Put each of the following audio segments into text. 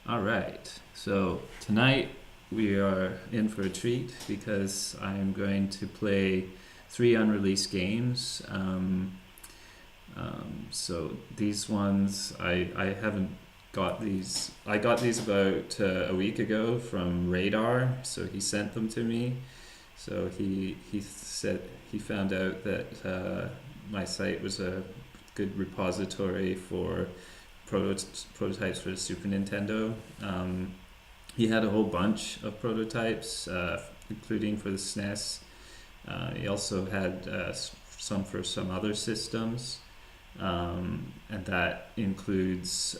All right. So tonight we are in for a treat because I'm going to play three unreleased games. So these ones I haven't got these. I got these about a week ago from Radar. So he sent them to me. So he said he found out that my site was a good repository for prototypes for the Super Nintendo. He had a whole bunch of prototypes, including for the SNES. He also had some for some other systems, and that includes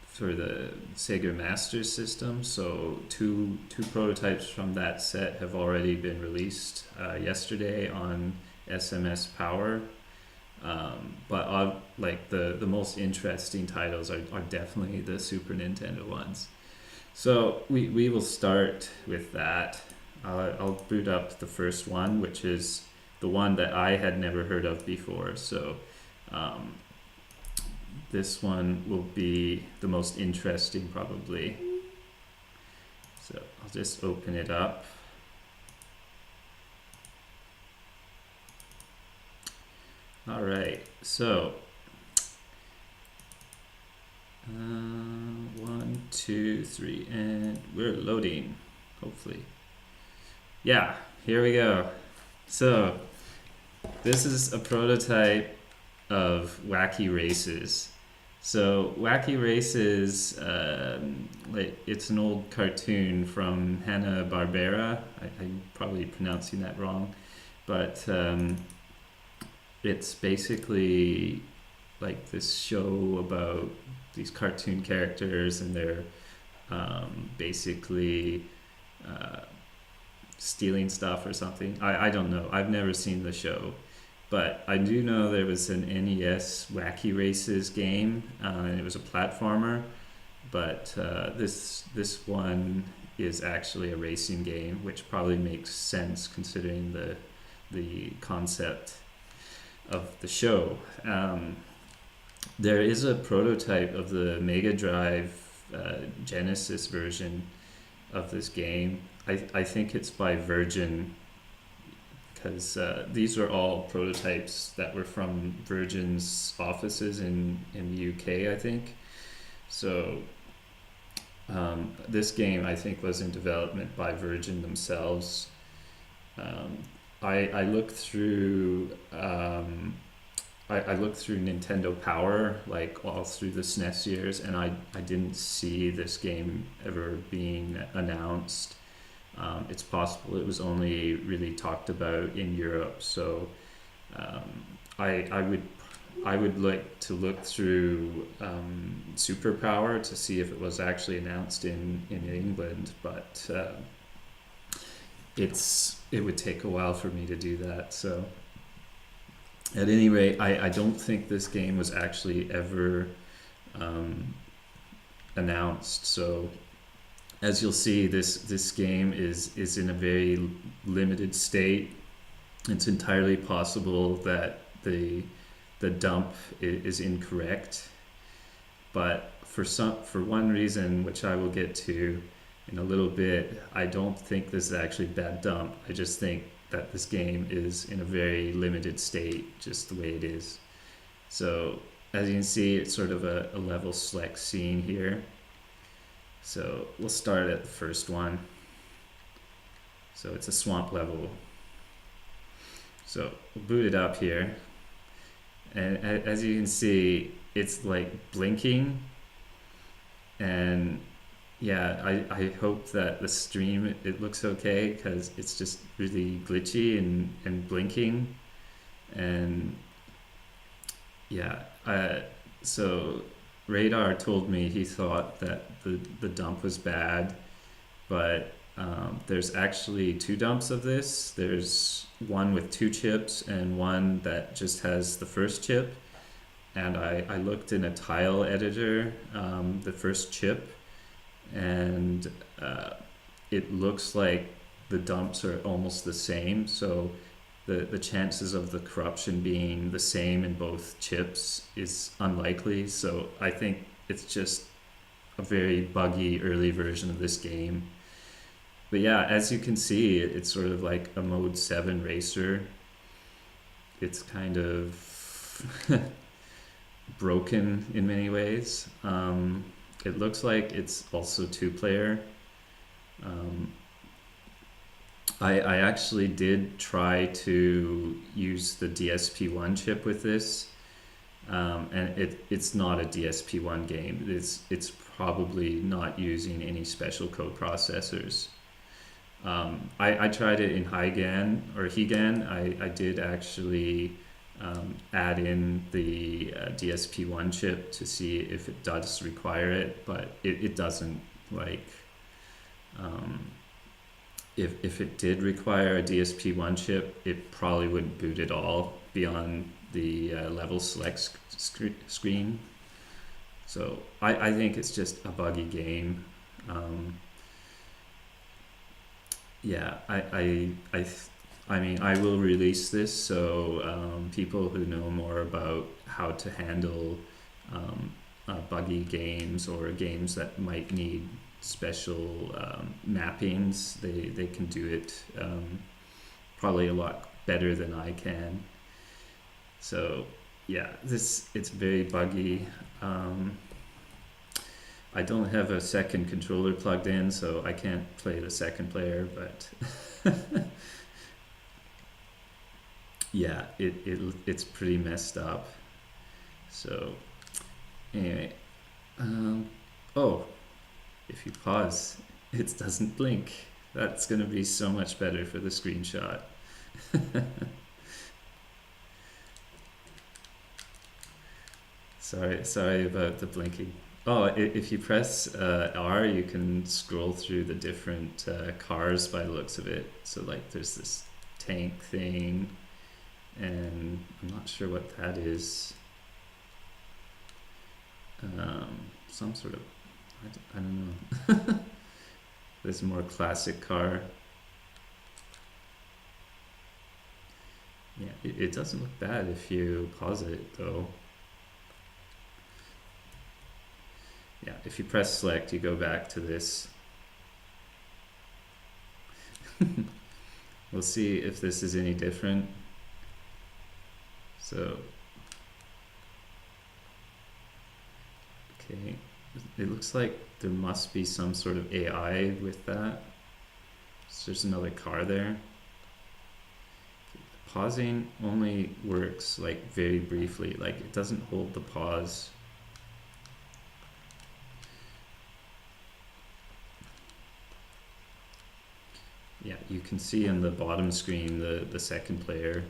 for the Sega Master System. So two prototypes from that set have already been released yesterday on SMS Power. But like the most interesting titles are definitely the Super Nintendo ones. So we will start with that. I'll boot up the first one, which is the one that I had never heard of before. So um, this one will be the most interesting probably. So I'll just open it up. All right, so 1, 2, 3, and we're loading, hopefully. Yeah, here we go. So this is a prototype of Wacky Races. So Wacky Races, like it's an old cartoon from Hanna-Barbera. I'm probably pronouncing that wrong, but it's basically like this show about these cartoon characters, and they're basically uh, stealing stuff or something. I don't know. I've never seen the show, but I do know there was an NES Wacky Races game, and it was a platformer. But this one is actually a racing game, which probably makes sense considering the concept of the show. There is a prototype of the Mega Drive Genesis version of this game. I think it's by Virgin, because these are all prototypes that were from Virgin's offices in the UK, I think. So this game, I think, was in development by Virgin themselves. Um, I looked through I looked through Nintendo Power, like all through the SNES years, and I didn't see this game ever being announced. It's possible it was only really talked about in Europe. So um, I would like to look through Superpower to see if it was actually announced in England, but it would take a while for me to do that. So at any rate, I don't think this game was actually ever announced. So as you'll see, this game is in a very limited state. It's entirely possible that the dump is incorrect, but for one reason, which I will get to in a little bit, I don't think this is actually bad dump. I just think that this game is in a very limited state, just the way it is. So as you can see, it's sort of a level select scene here. So we'll start at the first one. So it's a swamp level. So we'll boot it up here. And as you can see, it's like blinking. And yeah, I hope that the stream, it looks okay, because it's just really glitchy and blinking. And yeah, so Radar told me he thought that the dump was bad, but there's actually two dumps of this. There's one with two chips and one that just has the first chip. And I looked in a tile editor, the first chip, and it looks like the dumps are almost the same. So the chances of the corruption being the same in both chips is unlikely. So I think it's just a very buggy early version of this game. But yeah, as you can see, it's sort of like a Mode 7 racer. It's kind of broken in many ways. It looks like it's also two-player. Um, I actually did try to use the DSP-1 chip with this, and it's not a DSP-1 game. It's probably not using any special code processors. I tried it in Hygan or Higan. I did actually add in the DSP-1 chip to see if it does require it, but it doesn't. Like, um, if it did require a DSP-1 chip, it probably wouldn't boot at all beyond the level select screen. So I think it's just a buggy game. Um, yeah, I mean, I will release this so people who know more about how to handle buggy games or games that might need special mappings, they can do it probably a lot better than I can. So yeah, it's very buggy. I don't have a second controller plugged in, so I can't play the second player, but yeah, it's pretty messed up. So anyway, oh, if you pause, it doesn't blink. That's gonna be so much better for the screenshot. Sorry about the blinking. Oh, if you press R, you can scroll through the different cars by the looks of it. So like there's this tank thing, and I'm not sure what that is. Some sort of, I don't know. This more classic car. Yeah, it doesn't look bad if you pause it though. Yeah, if you press select, you go back to this. We'll see if this is any different. So, okay, it looks like there must be some sort of AI with that. So there's another car there. Pausing only works like very briefly, like it doesn't hold the pause. Yeah, you can see in the bottom screen the second player.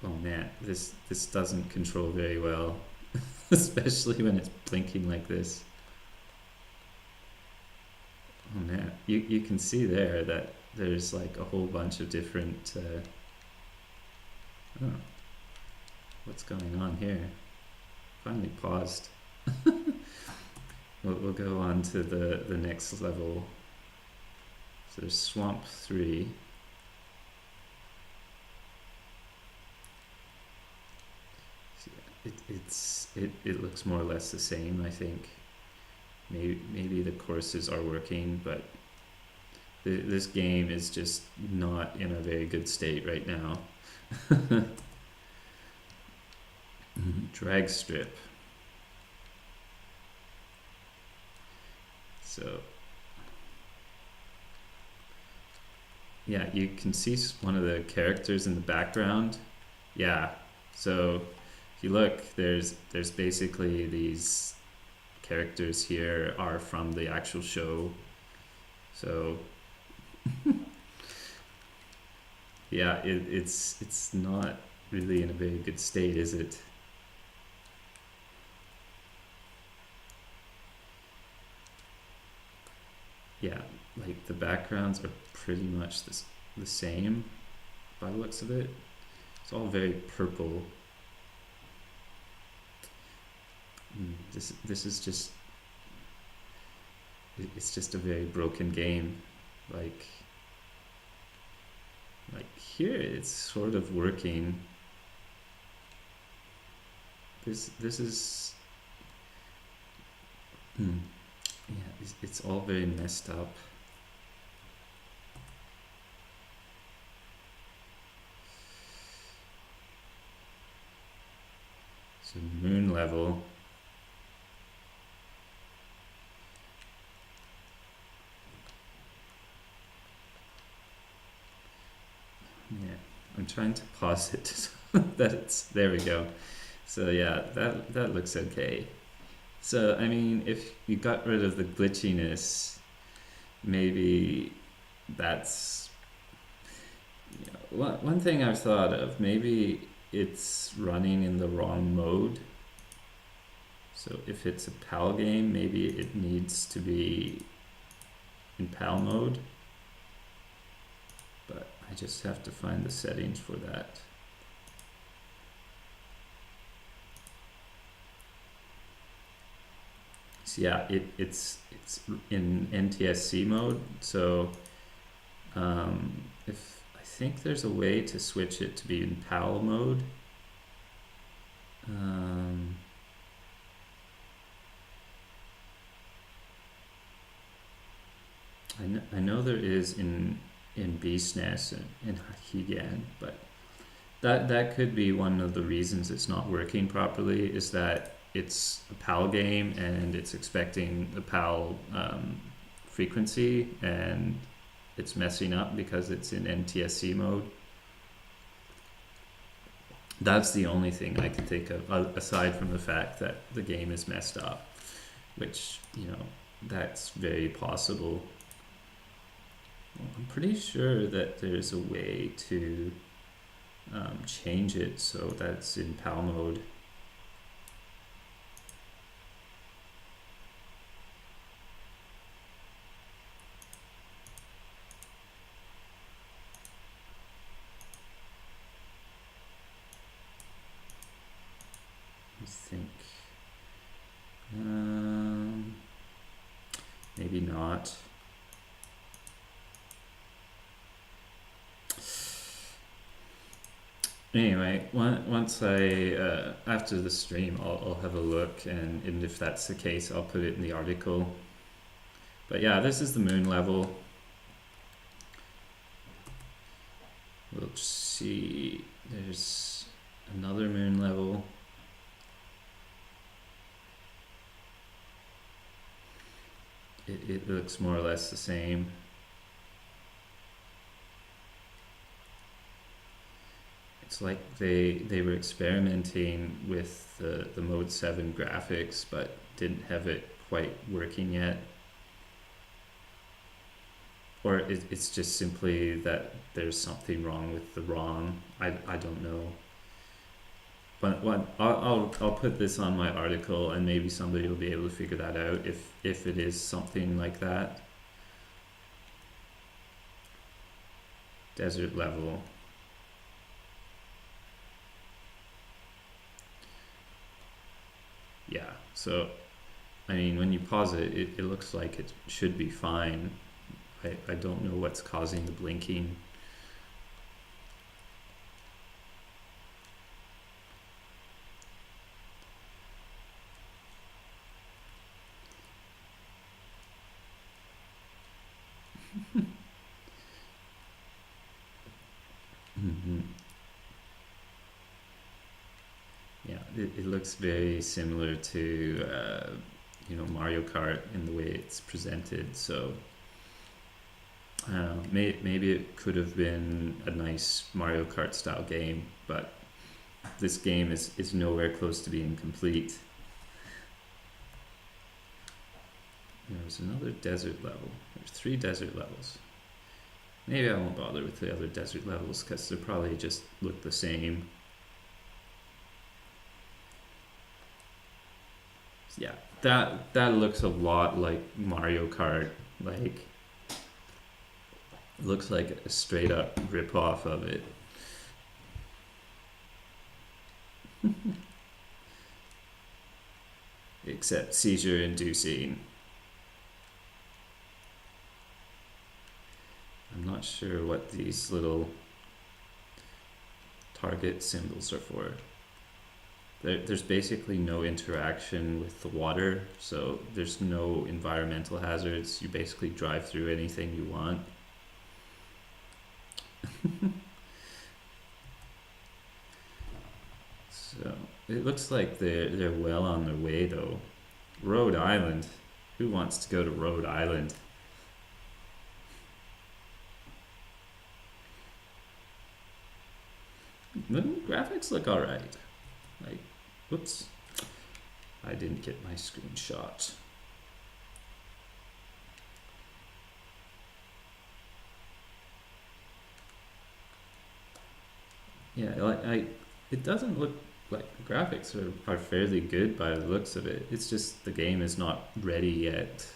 Oh man, this doesn't control very well, especially when it's blinking like this. Oh man, you can see there that there's like a whole bunch of different. Oh, what's going on here? Finally paused. We'll go on to the next level. So there's Swamp 3. It looks more or less the same, I think. Maybe the courses are working, but this game is just not in a very good state right now. Drag strip. So yeah, you can see one of the characters in the background. Yeah, so if you look, there's basically these characters here are from the actual show. So yeah, it's not really in a very good state, is it? Yeah, like the backgrounds are pretty much the same by the looks of it. It's all very purple. This is just, it's just a very broken game. Like here it's sort of working. This is yeah, it's all very messed up. So moon level. Yeah, I'm trying to pause it so that it's there. We go. So yeah, that looks okay. So I mean, if you got rid of the glitchiness, maybe that's, you know, one thing I've thought of. Maybe it's running in the wrong mode. So if it's a PAL game, maybe it needs to be in PAL mode. But I just have to find the settings for that. So yeah, it's in NTSC mode. So if I think there's a way to switch it to be in PAL mode. I know there is in BSNES and in Hakigen, but that could be one of the reasons it's not working properly, is that it's a PAL game and it's expecting the PAL frequency, and it's messing up because it's in NTSC mode. That's the only thing I can think of, aside from the fact that the game is messed up, which, you know, that's very possible. I'm pretty sure that there's a way to change it so that it's in PAL mode. I think. Maybe not. Anyway, once I after the stream, I'll have a look, and if that's the case, I'll put it in the article. But yeah, this is the moon level. We'll just see. There's another moon level. It looks more or less the same. It's like they were experimenting with the Mode 7 graphics, but didn't have it quite working yet. Or it's just simply that there's something wrong with the ROM. I don't know. But I'll put this on my article, and maybe somebody will be able to figure that out if it is something like that. Desert level. Yeah, so I mean, when you pause it, it looks like it should be fine. I don't know what's causing the blinking. Yeah, it looks very similar to Mario Kart in the way it's presented. So maybe it could have been a nice Mario Kart style game, but this game is nowhere close to being complete. There's another desert level. There's 3 desert levels. Maybe I won't bother with the other desert levels because they probably just look the same. Yeah, that looks a lot like Mario Kart. Like, it looks like a straight up rip off of it. Except seizure inducing. I'm not sure what these little target symbols are for. there's basically no interaction with the water, so there's no environmental hazards. You basically drive through anything you want. So it looks like they're well on their way though. Rhode Island. Who wants to go to Rhode Island? The graphics look alright. Like, whoops. I didn't get my screenshot. Yeah, it doesn't look like the graphics are fairly good by the looks of it. It's just the game is not ready yet.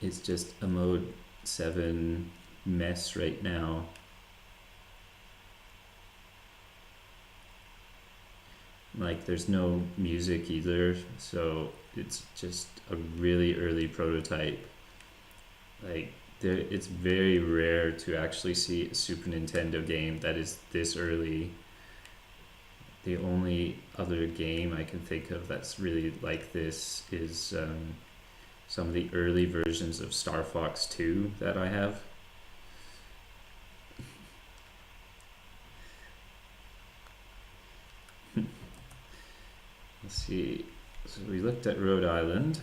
It's just a mode 7 mess right now. Like there's no music either, so it's just a really early prototype. Like it's very rare to actually see a Super Nintendo game that is this early. The only other game I can think of that's really like this is some of the early versions of Star Fox 2 that I have. Let's see. So we looked at Rhode Island.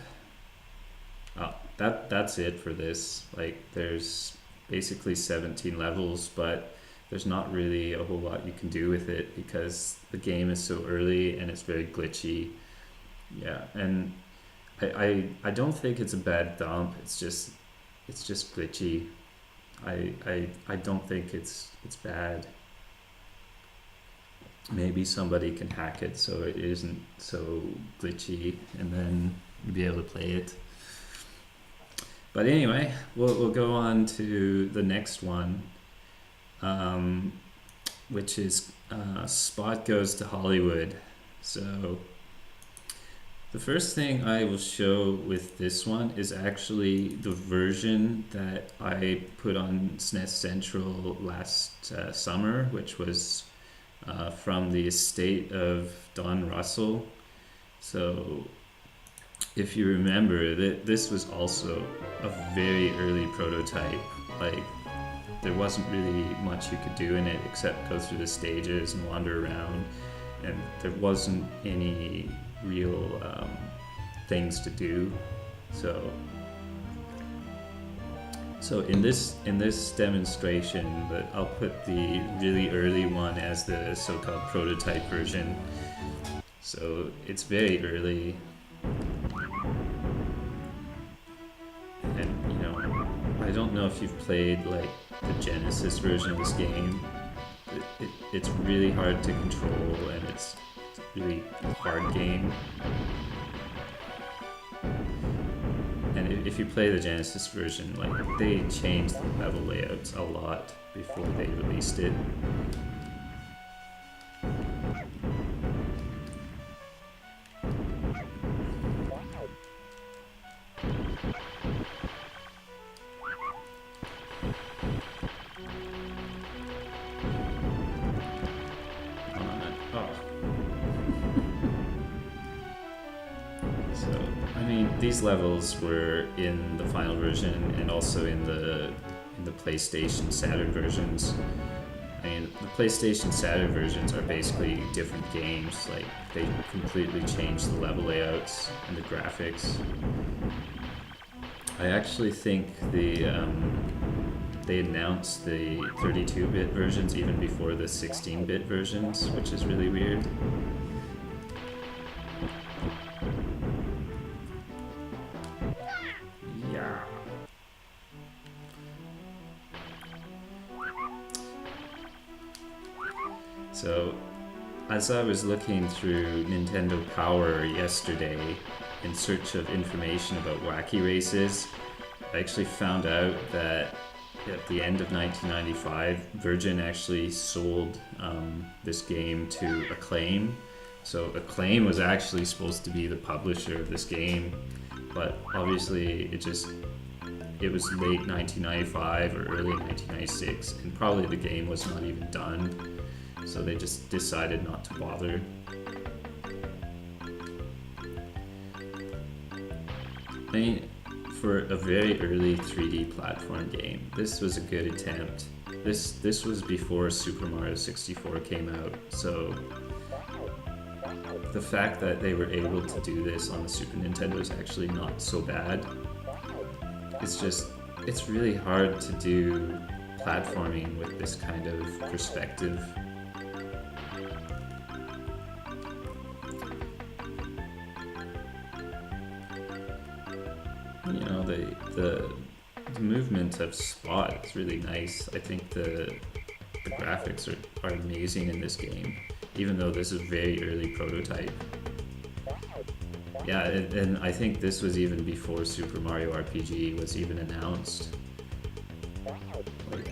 Oh, that's it for this. Like there's basically 17 levels, but there's not really a whole lot you can do with it because the game is so early and it's very glitchy. Yeah, and I don't think it's a bad dump. It's just glitchy. I don't think it's bad. Maybe somebody can hack it so it isn't so glitchy, and then you'll be able to play it. But anyway, we'll go on to the next one, which is Spot Goes to Hollywood. So the first thing I will show with this one is actually the version that I put on SNES Central last summer, which was from the estate of Don Russell. So if you remember, this was also a very early prototype. Like there wasn't really much you could do in it except go through the stages and wander around, and there wasn't any real things to do. So in this demonstration, I'll put the really early one as the so-called prototype version. So it's very early, and you know, I don't know if you've played like the Genesis version of this game. It's really hard to control, and it's a really hard game. And if you play the Genesis version, like they changed the level layouts a lot before they released it. These levels were in the final version and also in the PlayStation Saturn versions. And the PlayStation Saturn versions are basically different games. Like they completely changed the level layouts and the graphics. I actually think they announced the 32-bit versions even before the 16-bit versions, which is really weird. So, as I was looking through Nintendo Power yesterday in search of information about Wacky Races, I actually found out that at the end of 1995, Virgin actually sold this game to Acclaim. So Acclaim was actually supposed to be the publisher of this game, but obviously it was late 1995 or early 1996, and probably the game was not even done. so they just decided not to bother. I mean, for a very early 3D platform game, this was a good attempt. This was before Super Mario 64 came out, so the fact that they were able to do this on the Super Nintendo is actually not so bad. It's really hard to do platforming with this kind of perspective. You know, the movement of Spot is really nice. I think the graphics are amazing in this game, even though this is a very early prototype. Yeah, and I think this was even before Super Mario RPG was even announced.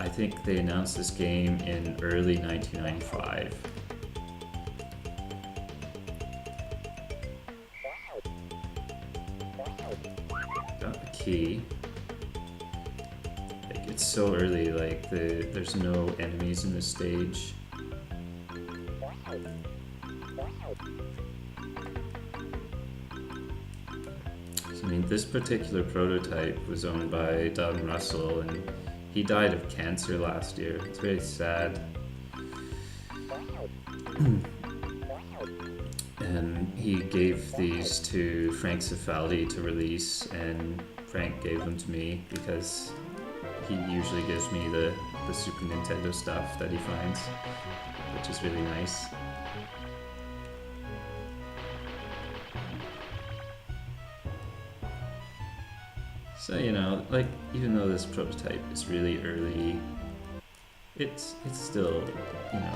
I think they announced this game in early 1995. Got the key. Like, it's so early, like there's no enemies in this stage. I mean, this particular prototype was owned by Don Russell, and he died of cancer last year. It's very sad. And he gave these to Frank Cifaldi to release, and Frank gave them to me because he usually gives me the Super Nintendo stuff that he finds, which is really nice. So, you know, like, even though this prototype is really early, it's still, you know,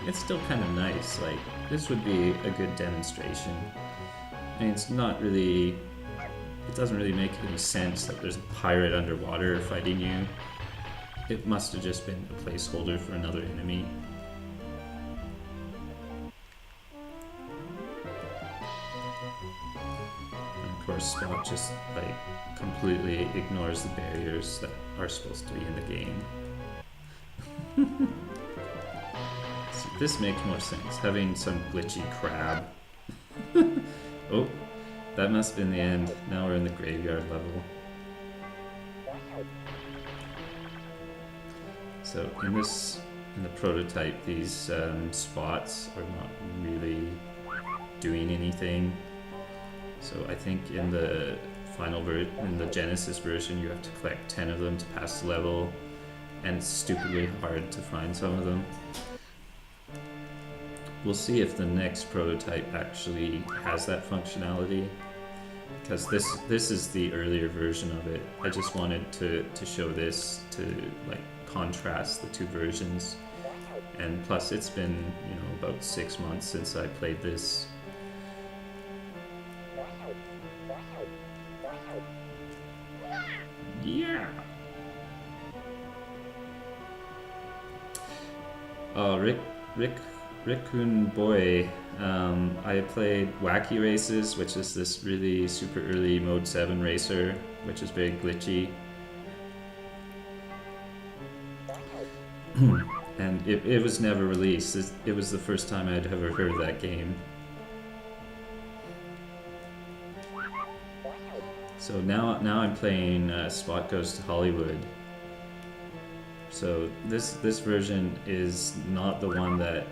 it's still kind of nice. Like, this would be a good demonstration. I mean, it's not really, it doesn't really make any sense that there's a pirate underwater fighting you. It must have just been a placeholder for another enemy. Of course, Spot just like completely ignores the barriers that are supposed to be in the game. See, this makes more sense, having some glitchy crab. Oh, that must have been the end. Now we're in the graveyard level. So in the prototype, these spots are not really doing anything. So I think in the in the Genesis version, you have to collect 10 of them to pass the level, and it's stupidly hard to find some of them. We'll see if the next prototype actually has that functionality, because this is the earlier version of it. I just wanted to show this to like contrast the two versions, and plus it's been, you know, about 6 months since I played this. Yeah. Oh, Rikun Boy. I played Wacky Races, which is this really super early Mode 7 racer, which is very glitchy. And it was never released. It was the first time I'd ever heard of that game. So now I'm playing Spot Goes to Hollywood. So this version is not the one that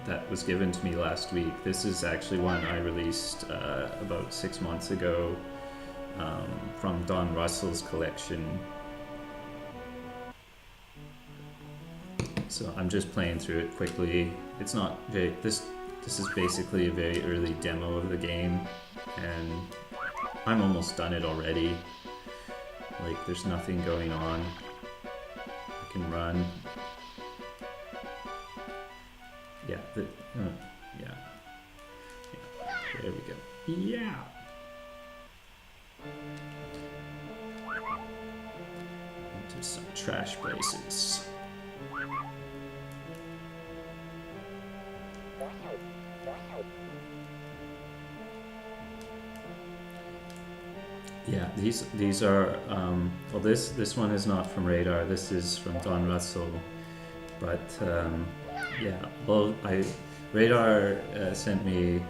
that was given to me last week. This is actually one I released about 6 months ago from Don Russell's collection. So I'm just playing through it quickly. It's not very, this is basically a very early demo of the game, and I'm almost done it already. Like, there's nothing going on. I can run. Yeah, yeah. There we go. Yeah! Into some trash places. Yeah, these are well, this one is not from Radar. This is from Don Russell, But yeah, well, Radar sent me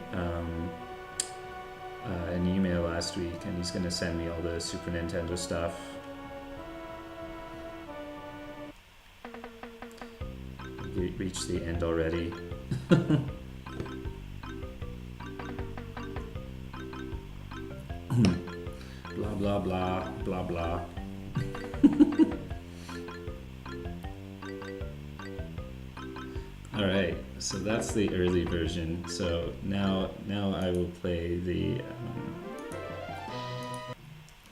an email last week, and he's gonna send me all the Super Nintendo stuff. We reached the end already. Blah blah blah blah blah. All right, so that's the early version. So now I will play the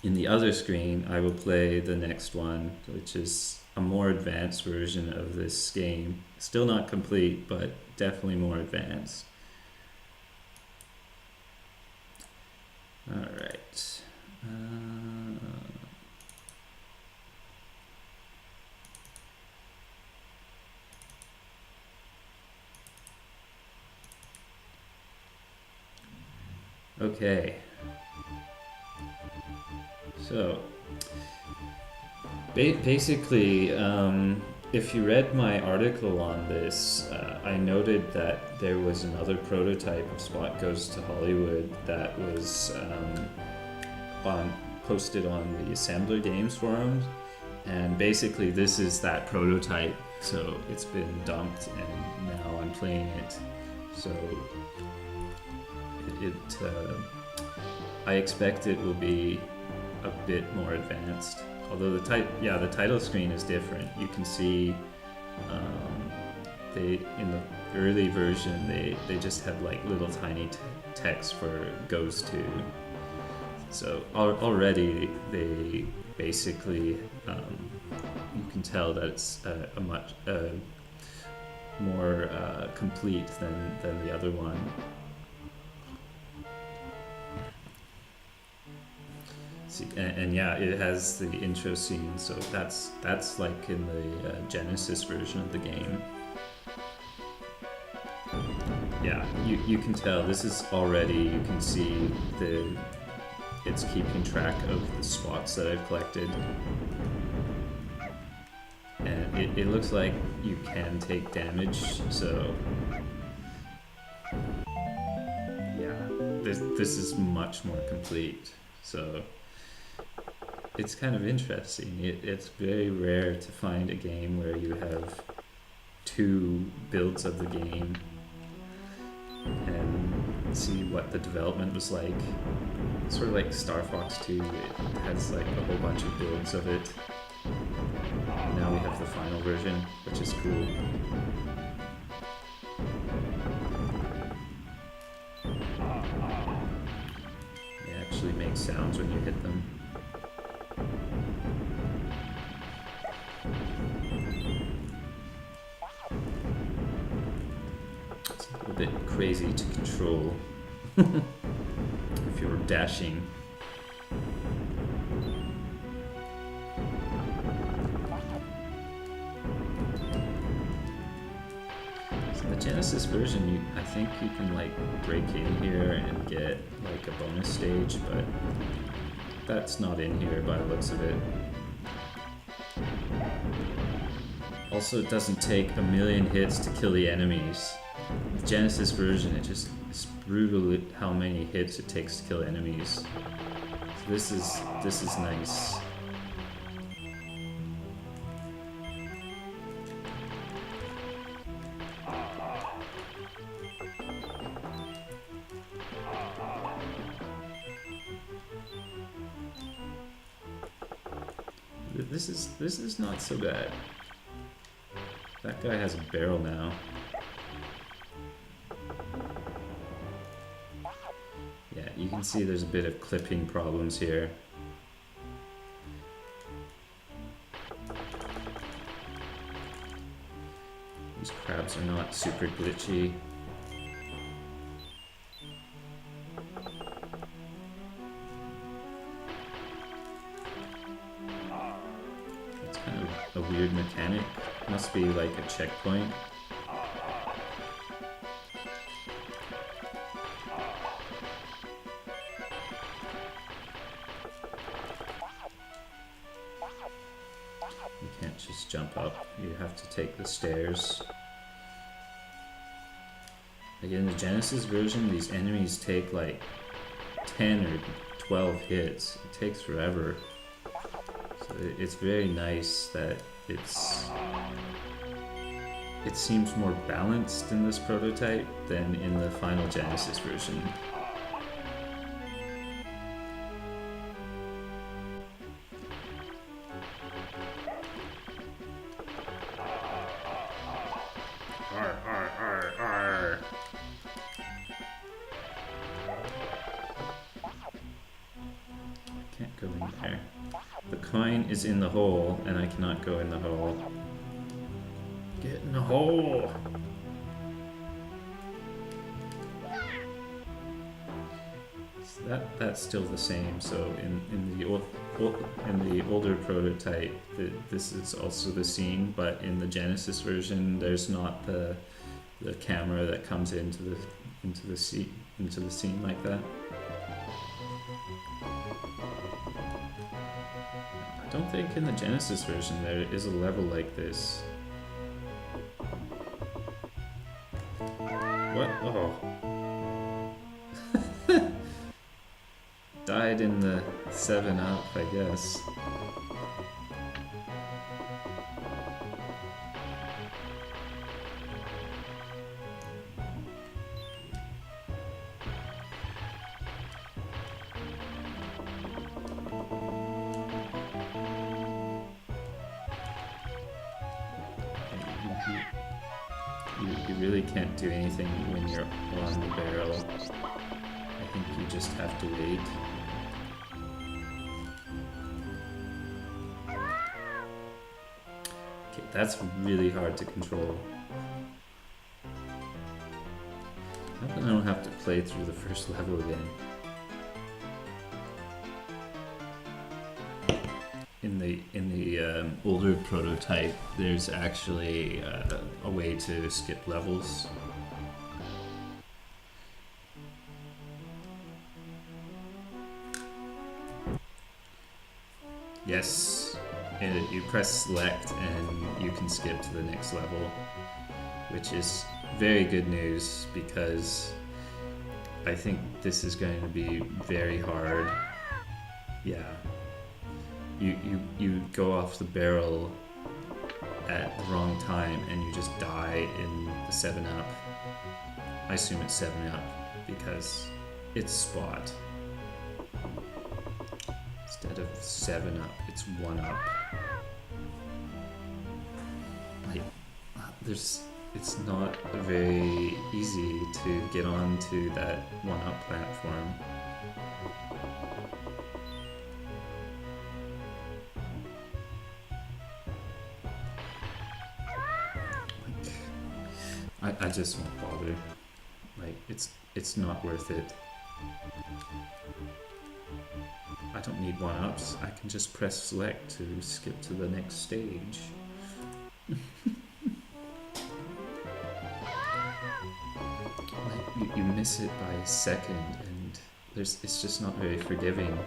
in the other screen. I will play the next one, which is a more advanced version of this game. Still not complete, but definitely more advanced. All right. Okay. So, basically, if you read my article on this, I noted that there was another prototype of Spot Goes to Hollywood that was posted on the Assembler Games forums, and basically this is that prototype. So it's been dumped, and now I'm playing it. So I expect it will be a bit more advanced. Although the title screen is different. You can see they in the early version they just had like little tiny text for goes to. So already they basically you can tell that it's a much more complete than the other one. And yeah, it has the intro scene, so that's like in the Genesis version of the game. Yeah, you can tell this is already, you can see it's keeping track of the spots that I've collected. And it looks like you can take damage, so yeah, this is much more complete. So it's kind of interesting. It's very rare to find a game where you have two builds of the game and see what the development was like. It's sort of like Star Fox 2. It has like a whole bunch of builds of it. Now we have the final version, which is cool. They actually make sounds when you hit them. It's a little bit crazy to control if you're dashing. So the Genesis version, I think you can like break in here and get like a bonus stage, but that's not in here by the looks of it. Also, it doesn't take a million hits to kill the enemies. The Genesis version, it's brutal how many hits it takes to kill enemies. So this is nice. This is not so bad. That guy has a barrel now. Yeah, you can see there's a bit of clipping problems here. These crabs are not super glitchy. It's kind of a weird mechanic. Must be like a checkpoint. You can't just just jump up. You have to take the stairs. Like in the Genesis version, these enemies take like 10 or 12 hits. It takes forever. So it's very nice that it seems more balanced in this prototype than in the final Genesis version. Can't go in there. The coin is in the hole, and I cannot go in the hole. Get in the hole! So that's still the same. So in the older prototype, this is also the scene, but in the Genesis version, there's not the camera that comes into the scene like that. I don't think in the Genesis version there is a level like this. What? Oh. Died in the 7-Up, I guess. You really can't do anything when you're on the barrel. I think you just have to wait. Okay, that's really hard to control. I hope I don't have to play through the first level again. In the older prototype, there's actually a way to skip levels. Yes, and you press select and you can skip to the next level, which is very good news because I think this is going to be very hard. Yeah. You go off the barrel at the wrong time and you just die in the 7-Up. I assume it's 7-Up because it's Spot. Instead of 7-Up, it's 1-Up. Like, it's not very easy to get onto that 1-Up platform. I just won't bother. Like, it's not worth it. I don't need 1-Ups. I can just press select to skip to the next stage. Like, you miss it by a second, and it's just not very forgiving.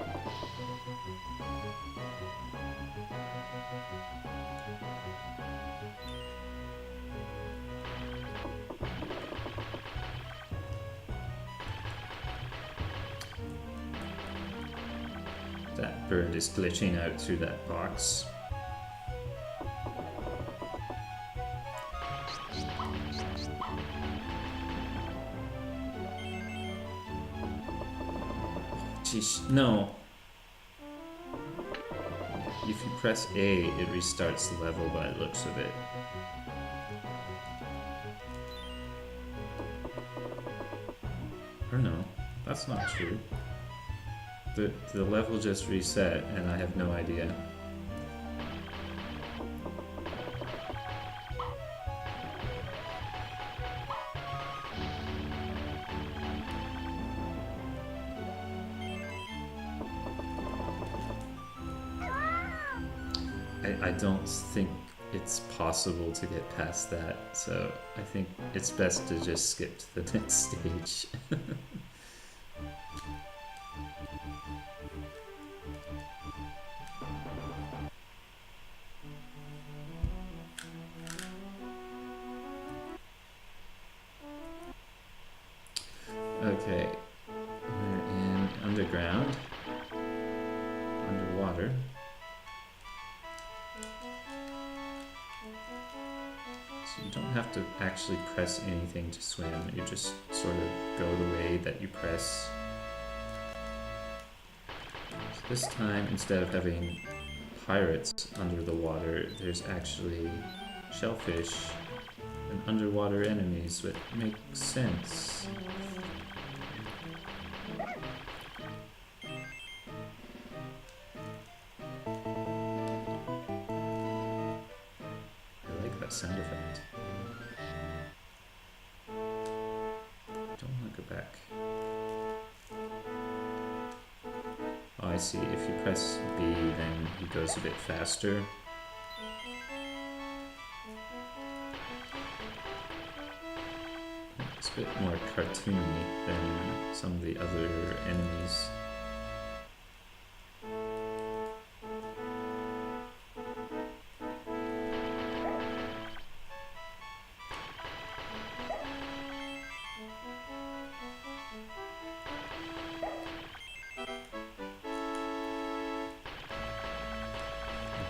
That bird is glitching out through that box. Jeez, no. If you press A, it restarts the level by the looks of it. Or no, that's not true. The level just reset and I have no idea. I don't think it's possible to get past that, so I think it's best to just skip to the next stage. Okay, we're in underground, underwater. So you don't have to actually press anything to swim, you just sort of go the way that you press. So this time, instead of having pirates under the water, there's actually shellfish and underwater enemies, which makes sense. I like that sound effect. Don't want to go back. Oh, I see. If you press B, then he goes a bit faster. It's a bit more cartoony than some of the other enemies.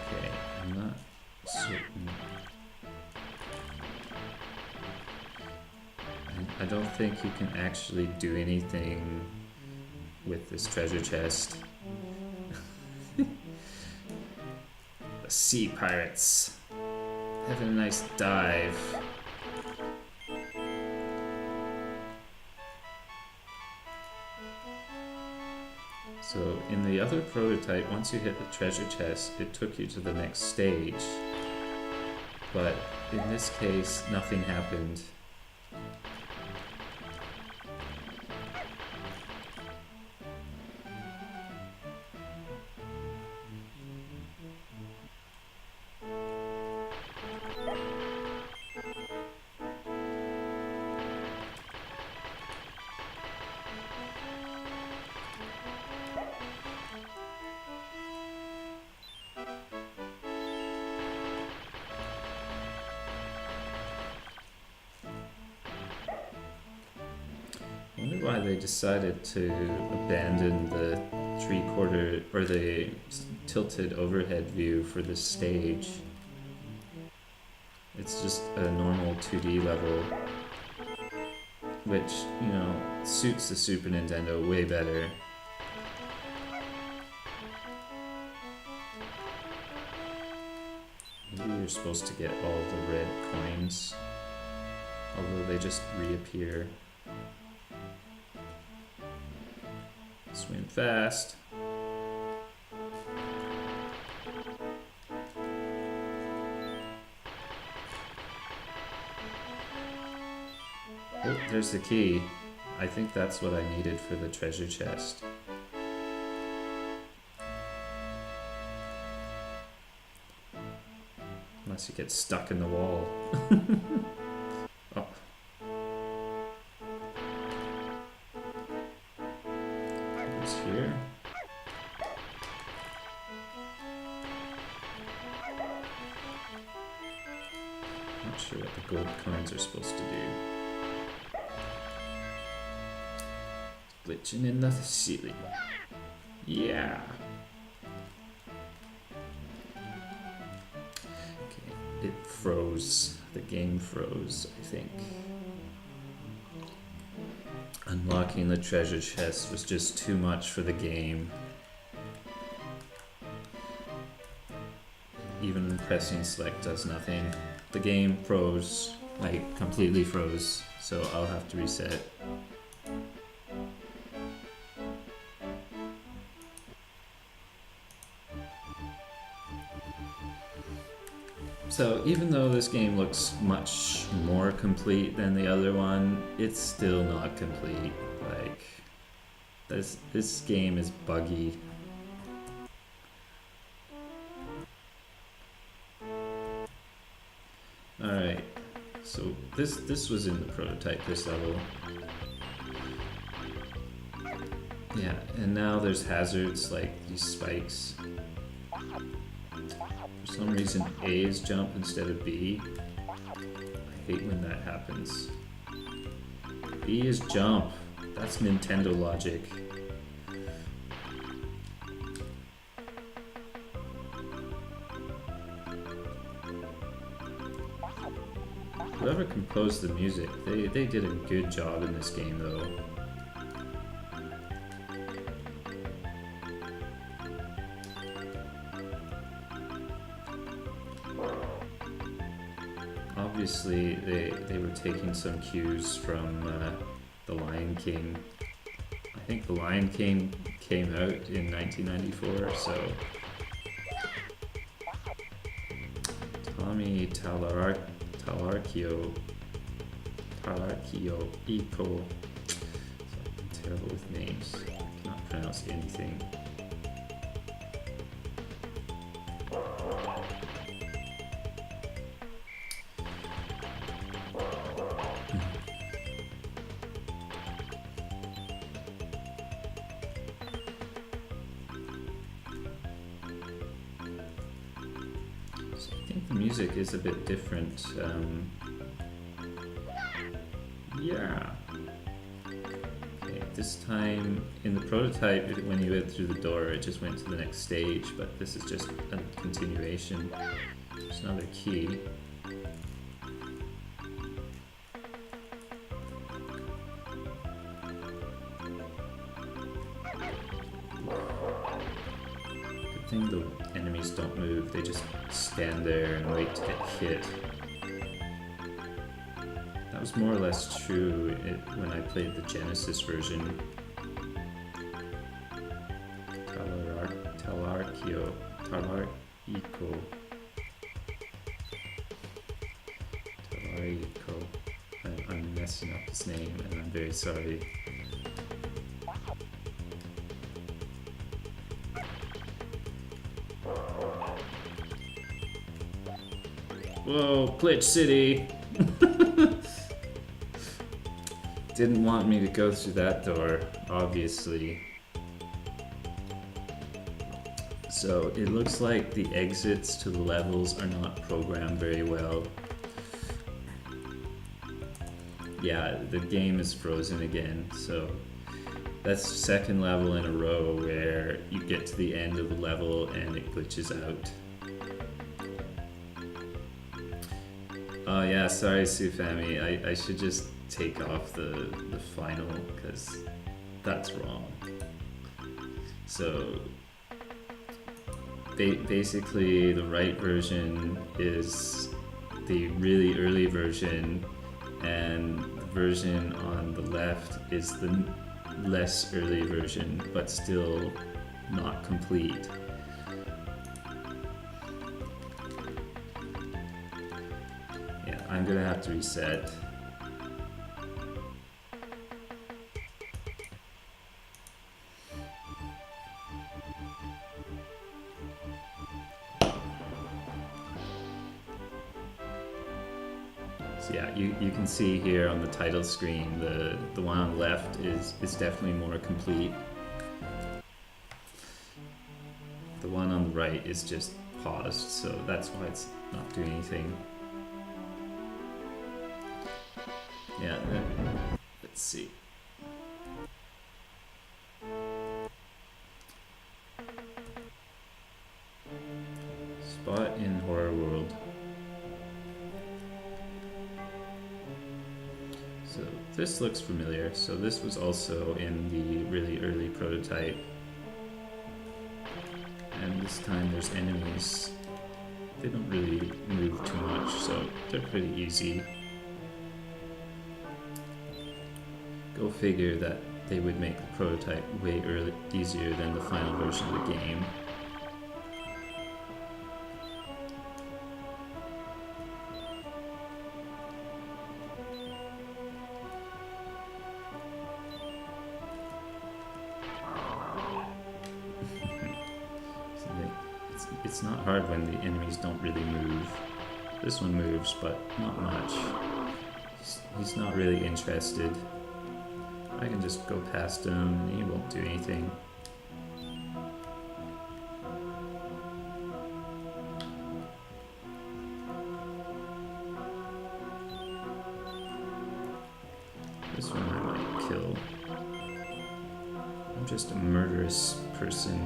Okay, I'm not certain. I don't think you can actually do anything with this treasure chest. The sea pirates. Having a nice dive. So in the other prototype, once you hit the treasure chest, it took you to the next stage. But in this case, nothing happened. I wonder why they decided to abandon the three-quarter or the tilted overhead view for this stage. It's just a normal 2D level, which, you know, suits the Super Nintendo way better. Maybe you're supposed to get all the red coins, although they just reappear. Swim fast. Oh, there's the key. I think that's what I needed for the treasure chest. Unless you get stuck in the wall. Oh. It's here. Not sure what the gold coins are supposed to do. Glitching in the ceiling. Yeah. Okay, it froze. The game froze, I think. Unlocking the treasure chest was just too much for the game. Even pressing select does nothing. The game froze, like completely froze, so I'll have to reset. So even though this game looks much more complete than the other one, it's still not complete. Like, this game is buggy. Alright, so this was in the prototype, this level. Yeah, and now there's hazards like these spikes. For some reason A is jump instead of B. I hate when that happens. B is jump. That's Nintendo logic. Whoever composed the music, they did a good job in this game though. Obviously, they were taking some cues from The Lion King. I think The Lion King came out in 1994, so... Tommy Talarkio Eco. I'm terrible with names. I cannot pronounce anything. Music is a bit different. Yeah. Okay, this time in the prototype, when you went through the door, it just went to the next stage, but this is just a continuation. There's another key. Good thing the enemies don't move, they just stand there and wait to get hit. That was more or less true when I played the Genesis version. Talarkio. I'm messing up his name and I'm very sorry. Whoa, Glitch City! Didn't want me to go through that door, obviously. So it looks like the exits to the levels are not programmed very well. Yeah, the game is frozen again, so that's the second level in a row where you get to the end of the level and it glitches out. Oh yeah, sorry Sufami, I should just take off the final, because that's wrong. So basically the right version is the really early version, and the version on the left is the less early version, but still not complete. I'm gonna have to reset. So yeah, you can see here on the title screen, the one on the left is definitely more complete. The one on the right is just paused, so that's why it's not doing anything. Yeah, let's see. Spot in Horror World. So this looks familiar. So this was also in the really early prototype. And this time there's enemies. They don't really move too much, so they're pretty easy. Go figure that they would make the prototype way easier than the final version of the game. It's not hard when the enemies don't really move. This one moves, but not much. He's not really interested. I can just go past him and he won't do anything. This one I might kill. I'm just a murderous person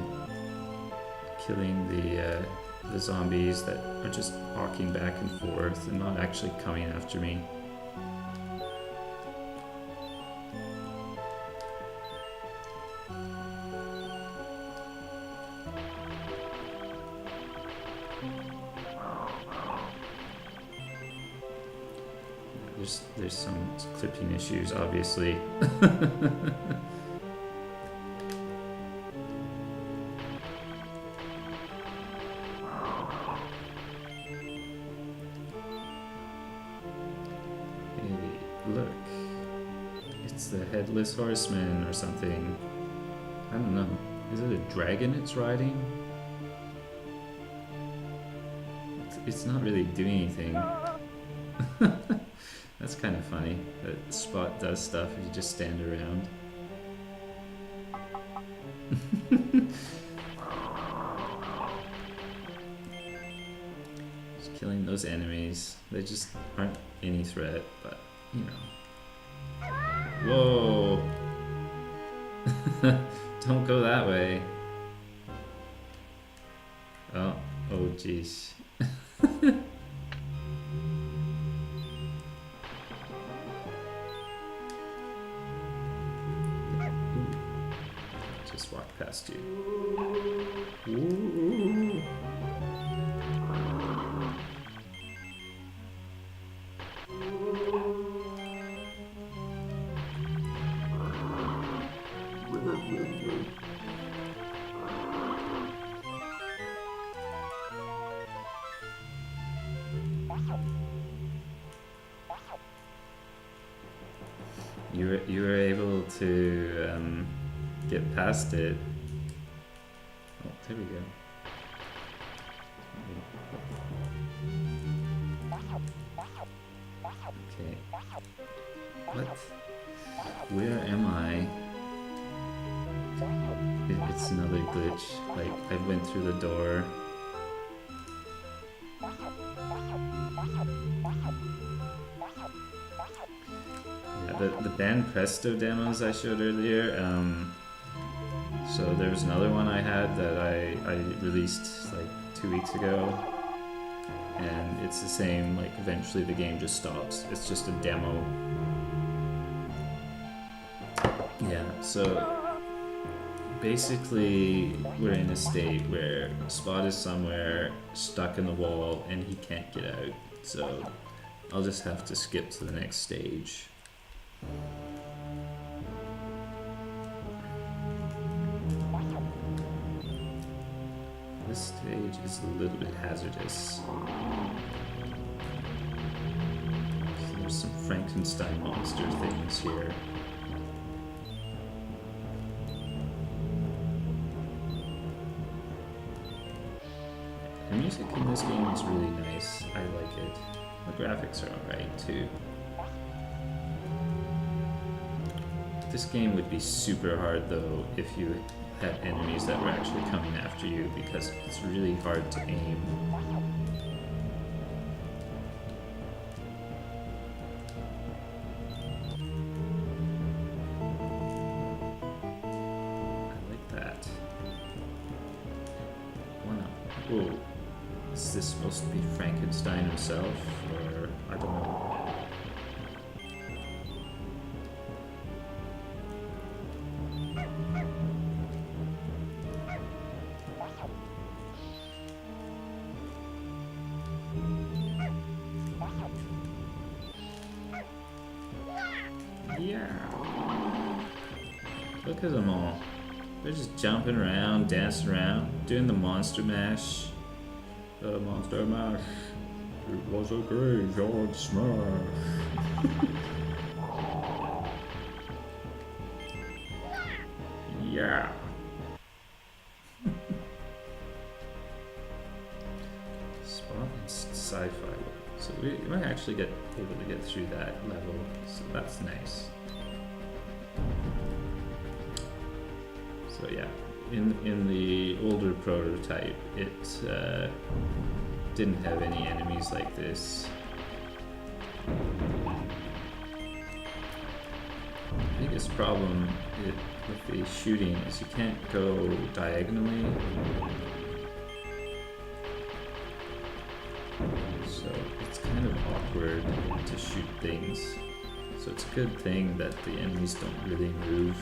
killing the zombies that are just walking back and forth and not actually coming after me. There's some clipping issues, obviously. Look, it's the Headless Horseman or something. I don't know. Is it a dragon it's riding? It's not really doing anything. That's kind of funny that Spot does stuff if you just stand around. Just killing those enemies. They just aren't any threat, but you know. Whoa! Don't go that way. Oh jeez. Just walk past you. Ooh. You were able to get past it. Oh, there we go. Okay. What? Where am I? It's another glitch. Like, I went through the door. The Band Presto demos I showed earlier, so there was another one I had that I released like 2 weeks ago, and it's the same, like eventually the game just stops. It's just a demo. Yeah, so basically we're in a state where Spot is somewhere stuck in the wall and he can't get out, so I'll just have to skip to the next stage. This stage is a little bit hazardous. There's some Frankenstein monster things here. The music in this game is really nice. I like it. The graphics are alright too. This game would be super hard though if you had enemies that were actually coming after you, because it's really hard to aim. I like that. Whoa. Is this supposed to be Frankenstein himself? Or I don't know. Look at them all. They're just jumping around, dancing around, doing the monster mash. The monster mash. It was a graveyard smash. Yeah. Spot and sci-fi. So we might actually get able to get through that level. So that's nice. So yeah, in the older prototype, it didn't have any enemies like this. I think biggest problem with the shooting is you can't go diagonally. So it's kind of awkward to shoot things. So it's a good thing that the enemies don't really move.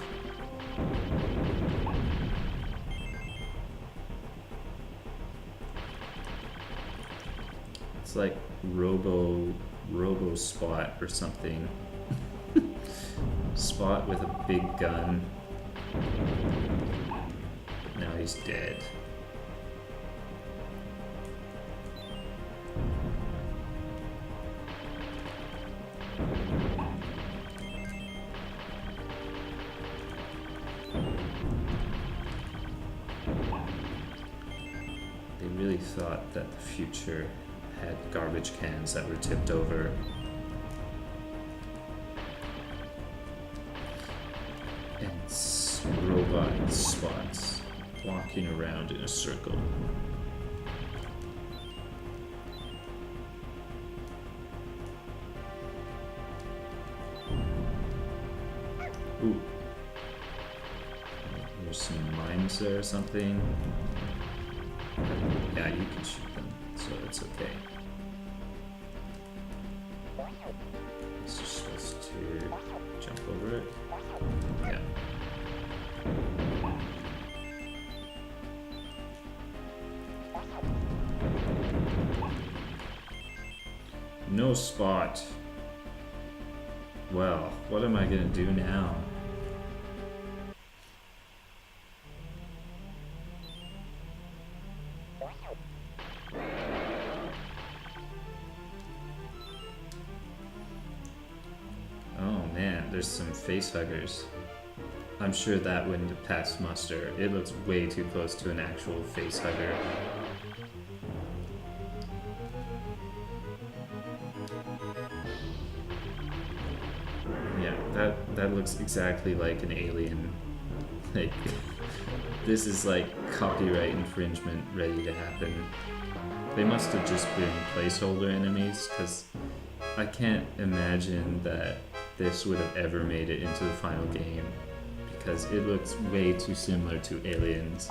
It's like Robo Spot or something. Spot with a big gun. Now he's dead. They really thought that the future had garbage cans that were tipped over. And robot spots walking around in a circle. Ooh. There's some mines there or something. Yeah, you can shoot them, so it's okay. It's just supposed to jump over it. Yeah. No spot. Well, what am I gonna do now? There's some face huggers. I'm sure that wouldn't have passed muster. It looks way too close to an actual face hugger. Yeah, that looks exactly like an alien. Like, this is like copyright infringement ready to happen. They must have just been placeholder enemies, because I can't imagine that this would have ever made it into the final game, because it looks way too similar to Aliens.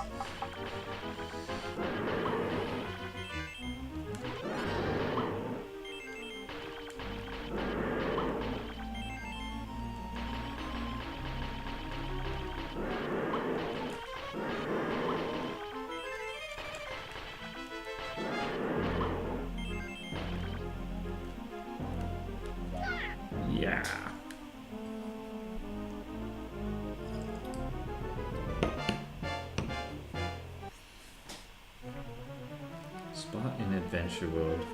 Yeah. Spot in Adventure World.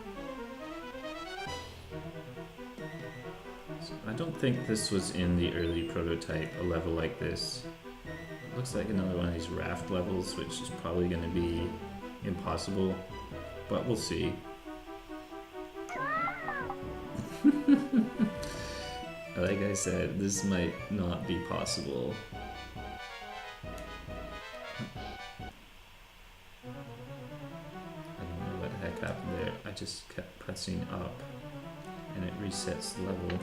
So I don't think this was in the early prototype, a level like this. It looks like another one of these raft levels, which is probably going to be impossible, but we'll see. Like I said, this might not be possible. I don't know what the heck happened there. I just kept pressing up and it resets the level.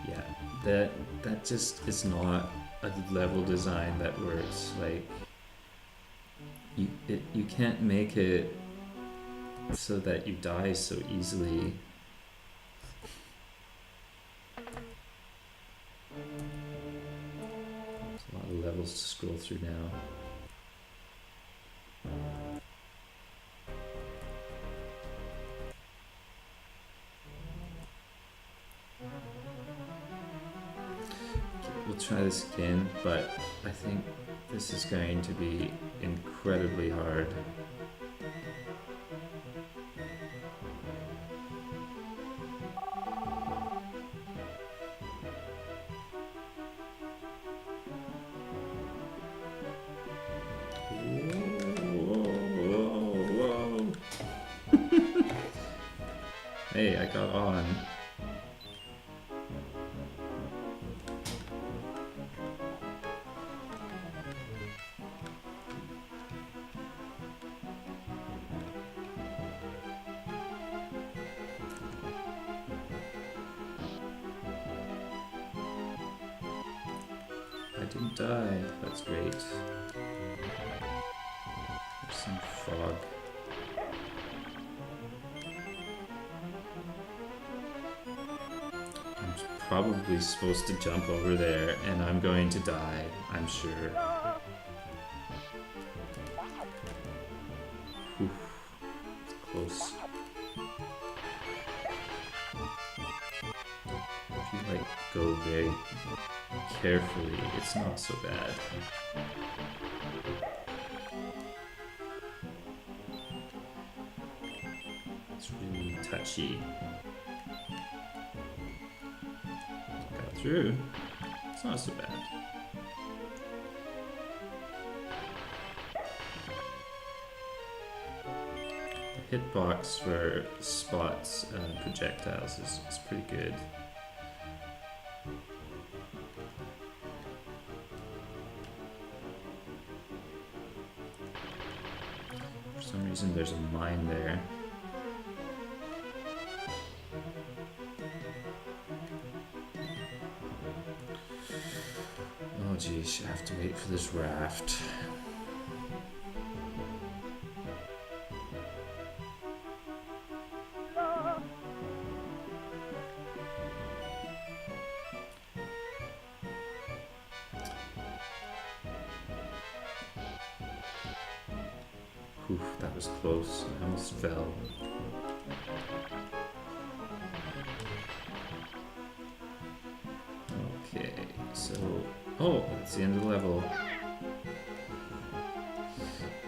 Yeah, that just is not a level design that works. Like, you can't make it so that you die so easily. There's a lot of levels to scroll through now. We'll try this again, but I think this is going to be incredibly hard. Whoa. Hey, I got on. didn't die. That's great. There's some fog. I'm probably supposed to jump over there, and I'm going to die, I'm sure. Whew. It's close. If you like go very carefully, it's not so bad. It's really touchy. Got through. It's not so bad. The hitbox for spots and projectiles is pretty good. For some reason there's a mine there. Oh geez, I have to wait for this raft. Oof, that was close. I almost fell. Okay, so... Oh, that's the end of the level.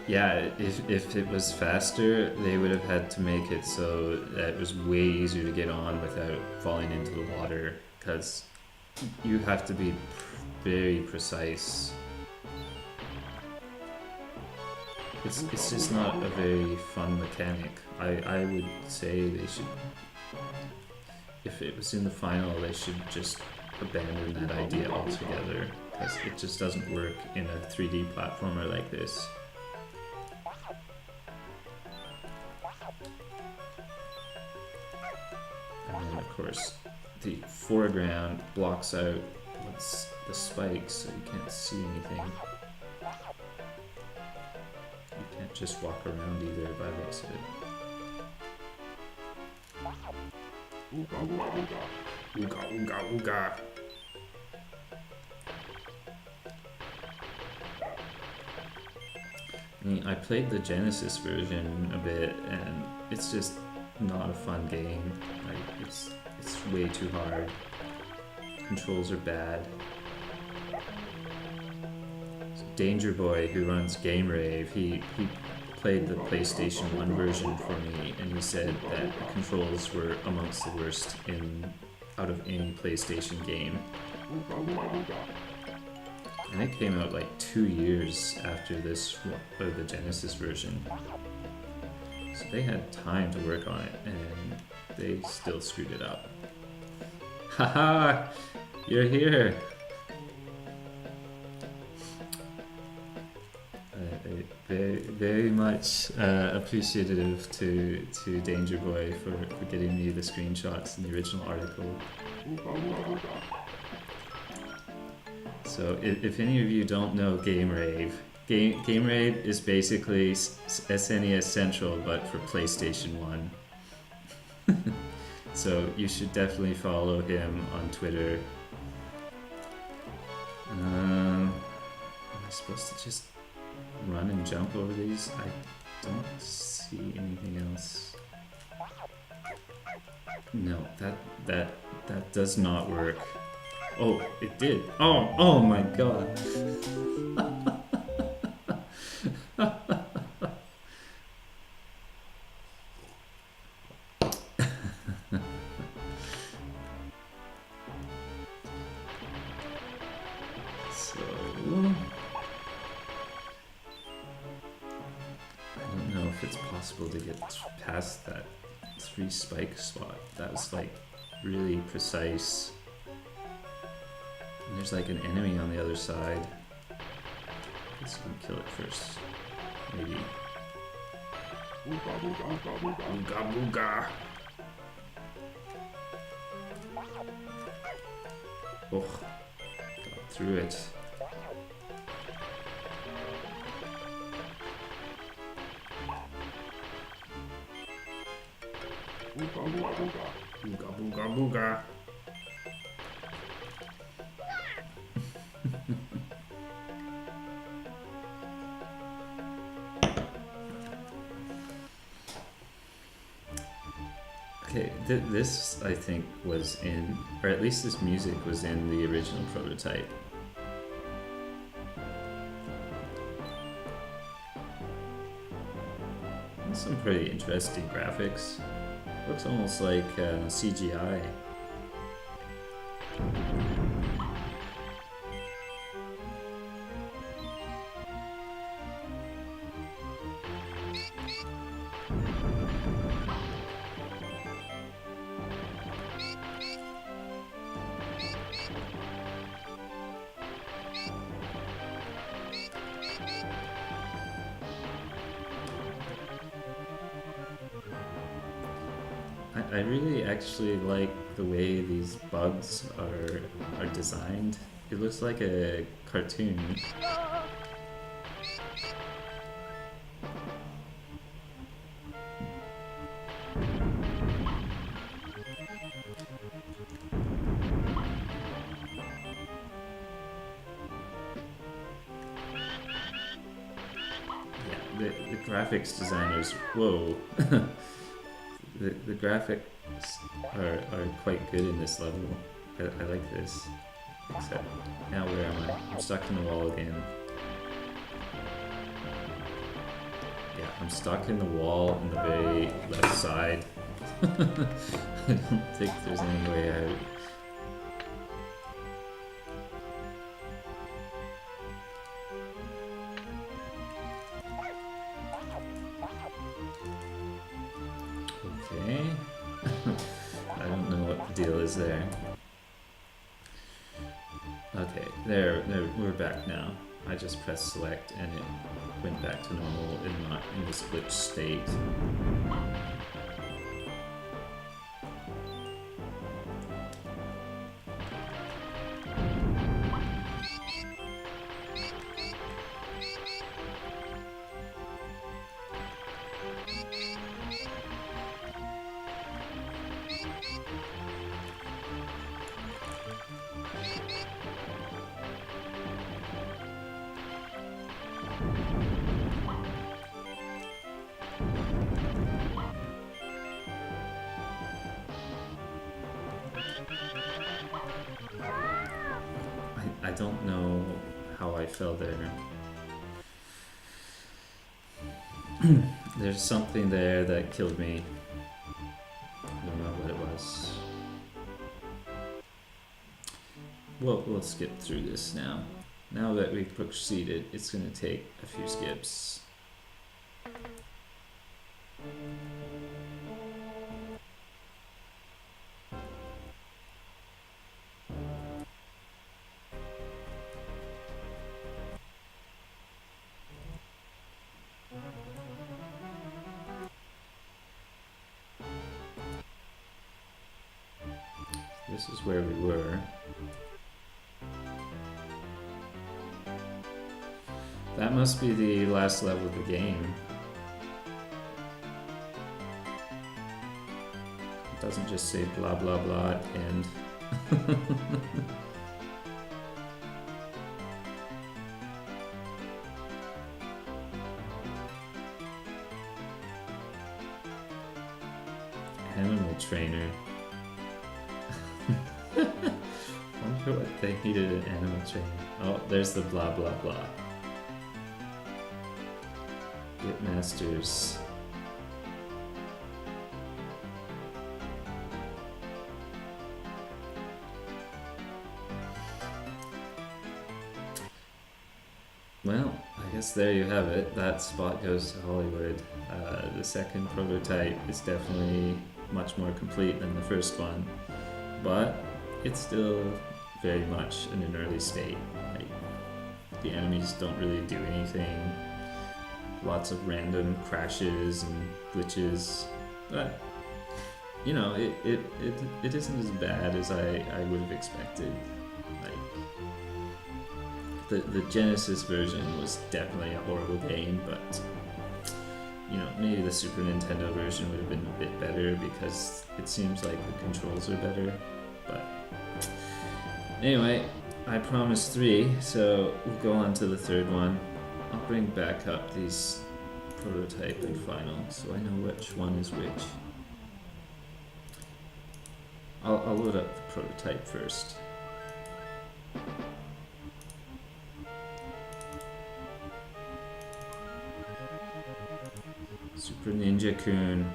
Yeah, if it was faster, they would have had to make it so that it was way easier to get on without falling into the water, because you have to be very precise. It's just not a very fun mechanic. I would say they should, if it was in the final, they should just abandon that idea altogether, because it just doesn't work in a 3D platformer like this. And then of course the foreground blocks out the spikes, so you can't see anything. You can't just walk around either by the looks of it. Ooga ooga ooga. Ooga ooga ooga. I mean, I played the Genesis version a bit, and it's just not a fun game. Like, it's way too hard. Controls are bad. So Danger Boy, who runs Game Rave, he played the PlayStation 1 version for me, and he said that the controls were amongst the worst out of any PlayStation game. And it came out like 2 years after this, or the Genesis version. So they had time to work on it, and they still screwed it up. Haha! You're here! Very, very much appreciative to Danger Boy for getting me the screenshots in the original article. So if any of you don't know Game Rave, Game Rave is basically SNES Central but for PlayStation 1. So you should definitely follow him on Twitter. Am I supposed to just run and jump over these? I don't see anything else. No, that does not work. Oh, it did. Oh my god. So, I don't know if it's possible to get past that 3 spike spot. That was like really precise. And there's like an enemy on the other side. Guess you can kill it first. Maybe. Ooga booga booga booga booga. Oh, got through it. Booga booga booga. Okay, this I think was in, or at least this music was in the original prototype. That's some pretty interesting graphics. Looks almost like CGI. I really actually like the way these bugs are designed. It looks like a cartoon. Yeah, the graphics designers, whoa. The graphics are quite good in this level. I like this. Except, now where am I? I'm stuck in the wall again. Yeah, I'm stuck in the wall on the very left side. I don't think there's any way out. Okay. I don't know what the deal is there. Okay, there, we're back now. I just pressed select and it went back to normal in this glitch state. I don't know how I fell there. There's something there that killed me. I don't know what it was. Well, we'll skip through this now. Now that we've proceeded, it's going to take a few skips. This is where we were. That must be the last level of the game. It doesn't just say blah blah blah at the end. Animal trainer. I wonder what they needed an animal trainer. Oh, there's the blah blah blah. Get masters. Well, I guess there you have it. That spot goes to Hollywood. The second prototype is definitely much more complete than the first one, but it's still very much in an early state. Like, the enemies don't really do anything. Lots of random crashes and glitches, but you know, it isn't as bad as I would have expected. Like, the Genesis version was definitely a horrible game, but you know, maybe the Super Nintendo version would have been a bit better because it seems like the controls are better. But anyway, I promised 3, so we'll go on to the third one. I'll bring back up these prototype and final so I know which one is which. I'll load up the prototype first. Super Ninja Kun.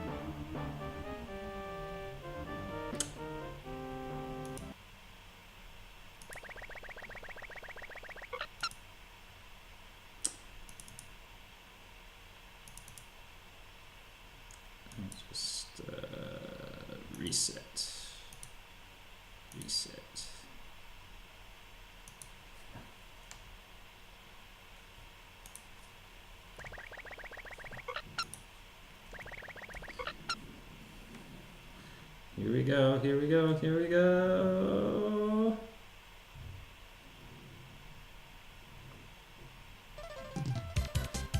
Just reset. Reset. Here we go, here we go, here we go.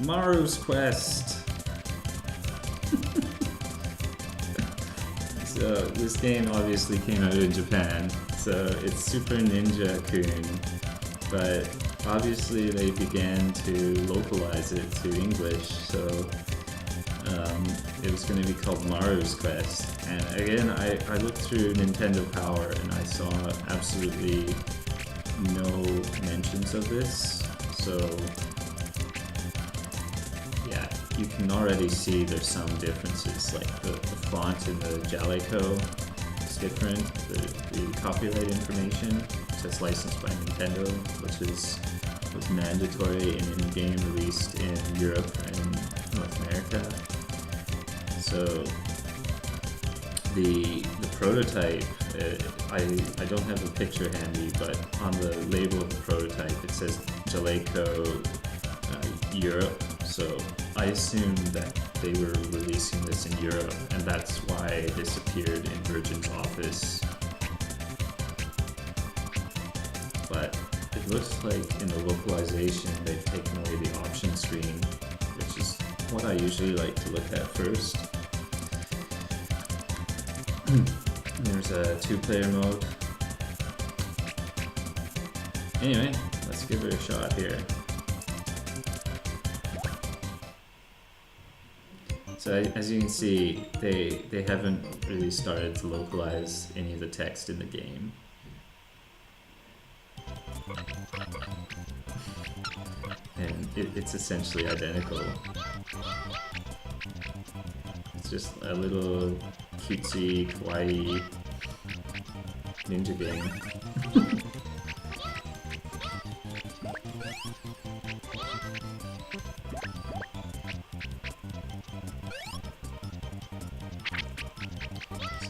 Maru's Quest. So this game obviously came out in Japan, so it's Super Ninja Kun, but obviously they began to localize it to English, so it was going to be called Maru's Quest. And again, I looked through Nintendo Power and I saw absolutely no mentions of this, so yeah, you can already see there's some differences, like the font in the Jaleco is different, the copyright information says licensed by Nintendo, which was mandatory in any game released in Europe and North America. So the prototype, I don't have a picture handy, but on the label of the prototype it says Jaleco Europe, so I assumed that they were releasing this in Europe, and that's why this appeared in Virgin's office. But it looks like in the localization they've taken away the option screen, which is what I usually like to look at first. There's a 2-player mode. Anyway, let's give it a shot here. So as you can see, they haven't really started to localize any of the text in the game. And it's essentially identical. It's just a little cutesy, kawaii ninja game.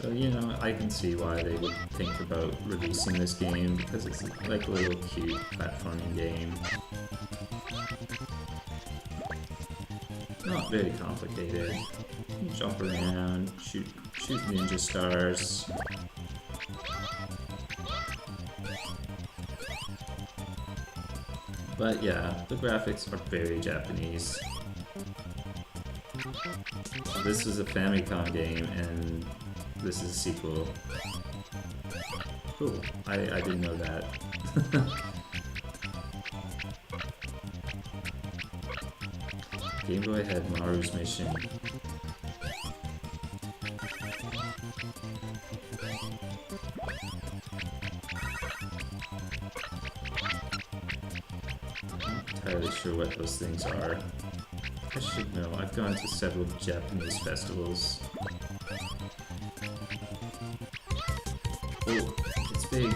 So, you know, I can see why they would think about releasing this game, because it's like a little cute platforming game. Not very complicated. You jump around, shoot ninja stars. But yeah, the graphics are very Japanese. This is a Famicom game, and this is a sequel. Cool, I didn't know that. Game Boy had Maru's Mission. Not entirely sure what those things are. I should know, I've gone to several Japanese festivals. Oh, it's big.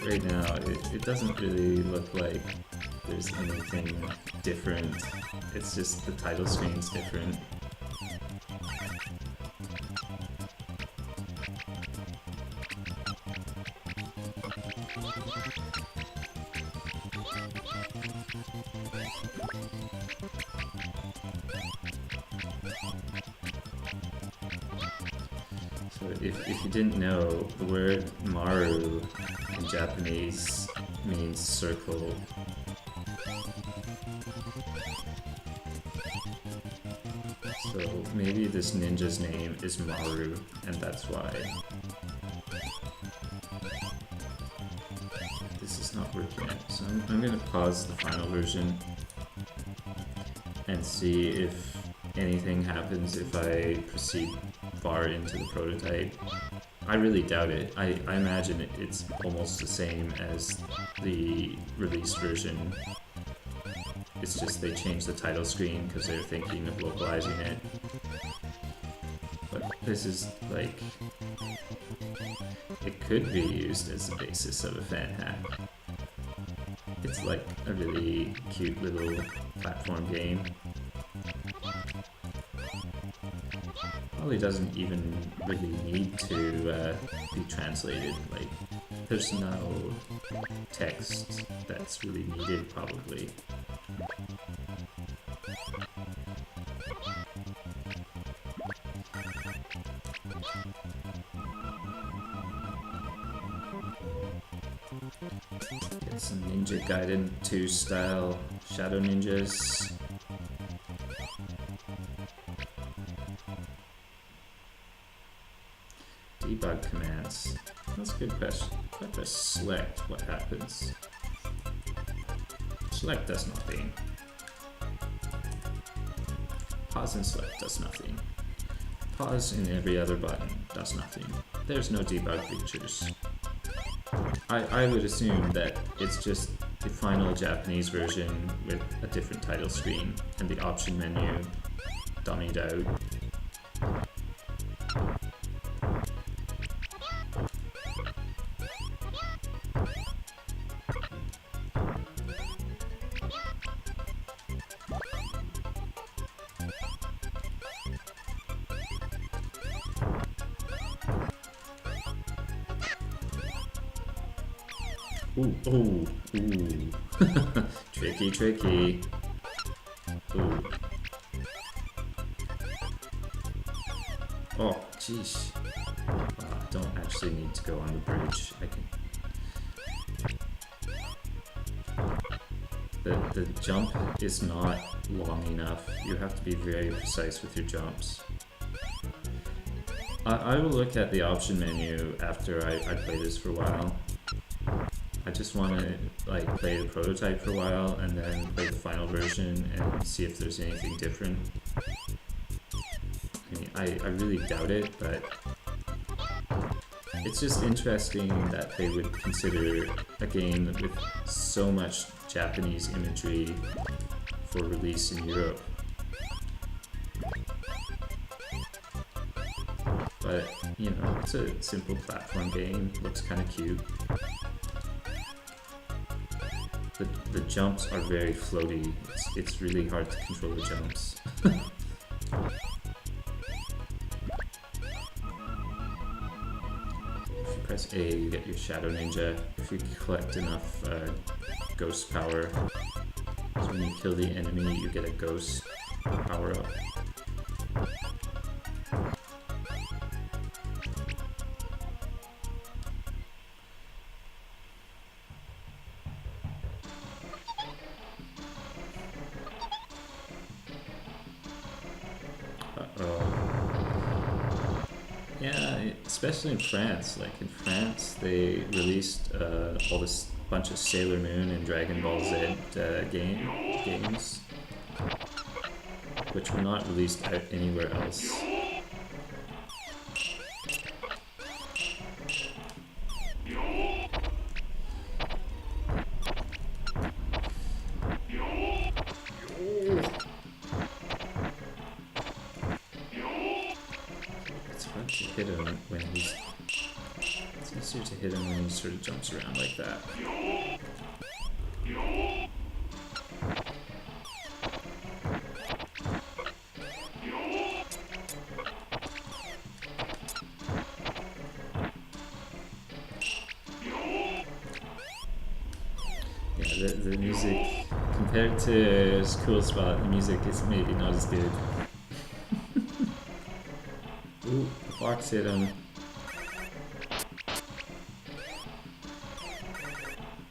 Right now, it doesn't really look like there's anything different. It's just the title screen's different. So if you didn't know, the word Maru in Japanese means circle. So maybe this ninja's name is Maru, and that's why. This is not working yet, so I'm gonna pause the final version and see if anything happens if I proceed far into the prototype. I really doubt it. I imagine it's almost the same as the released version. It's just they changed the title screen because they're thinking of localizing it. But this is like... it could be used as the basis of a fan hack. It's like a really cute little platform game. Probably doesn't even really need to be translated. Like, there's no text that's really needed, probably. Get some Ninja Gaiden 2 style Shadow Ninjas. Debug commands. That's a good question. If I press select, what happens? Select does nothing. Pause and select does nothing. Pause in every other button does nothing. There's no debug features. I would assume that it's just the final Japanese version with a different title screen and the option menu dummied out. Ooh, ooh, ooh. Tricky, tricky. Ooh. Oh, jeez. I don't actually need to go on the bridge. I can... The jump is not long enough. You have to be very precise with your jumps. I will look at the option menu after I play this for a while. I just want to like play the prototype for a while and then play the final version and see if there's anything different. I mean, I really doubt it, but it's just interesting that they would consider a game with so much Japanese imagery for release in Europe. But, you know, it's a simple platform game, looks kind of cute. The jumps are very floaty. It's really hard to control the jumps. If you press A, you get your Shadow Ninja. If you collect enough ghost power, so when you kill the enemy, you get a ghost power up. Yeah, especially in France. Like in France, they released all this bunch of Sailor Moon and Dragon Ball Z games, which were not released out anywhere else. Hit him when he's... It's easier to hit him when he sort of jumps around like that. Yeah, the music, compared to Cool Spot, the music is maybe not as good. Ooh, the fox hit him.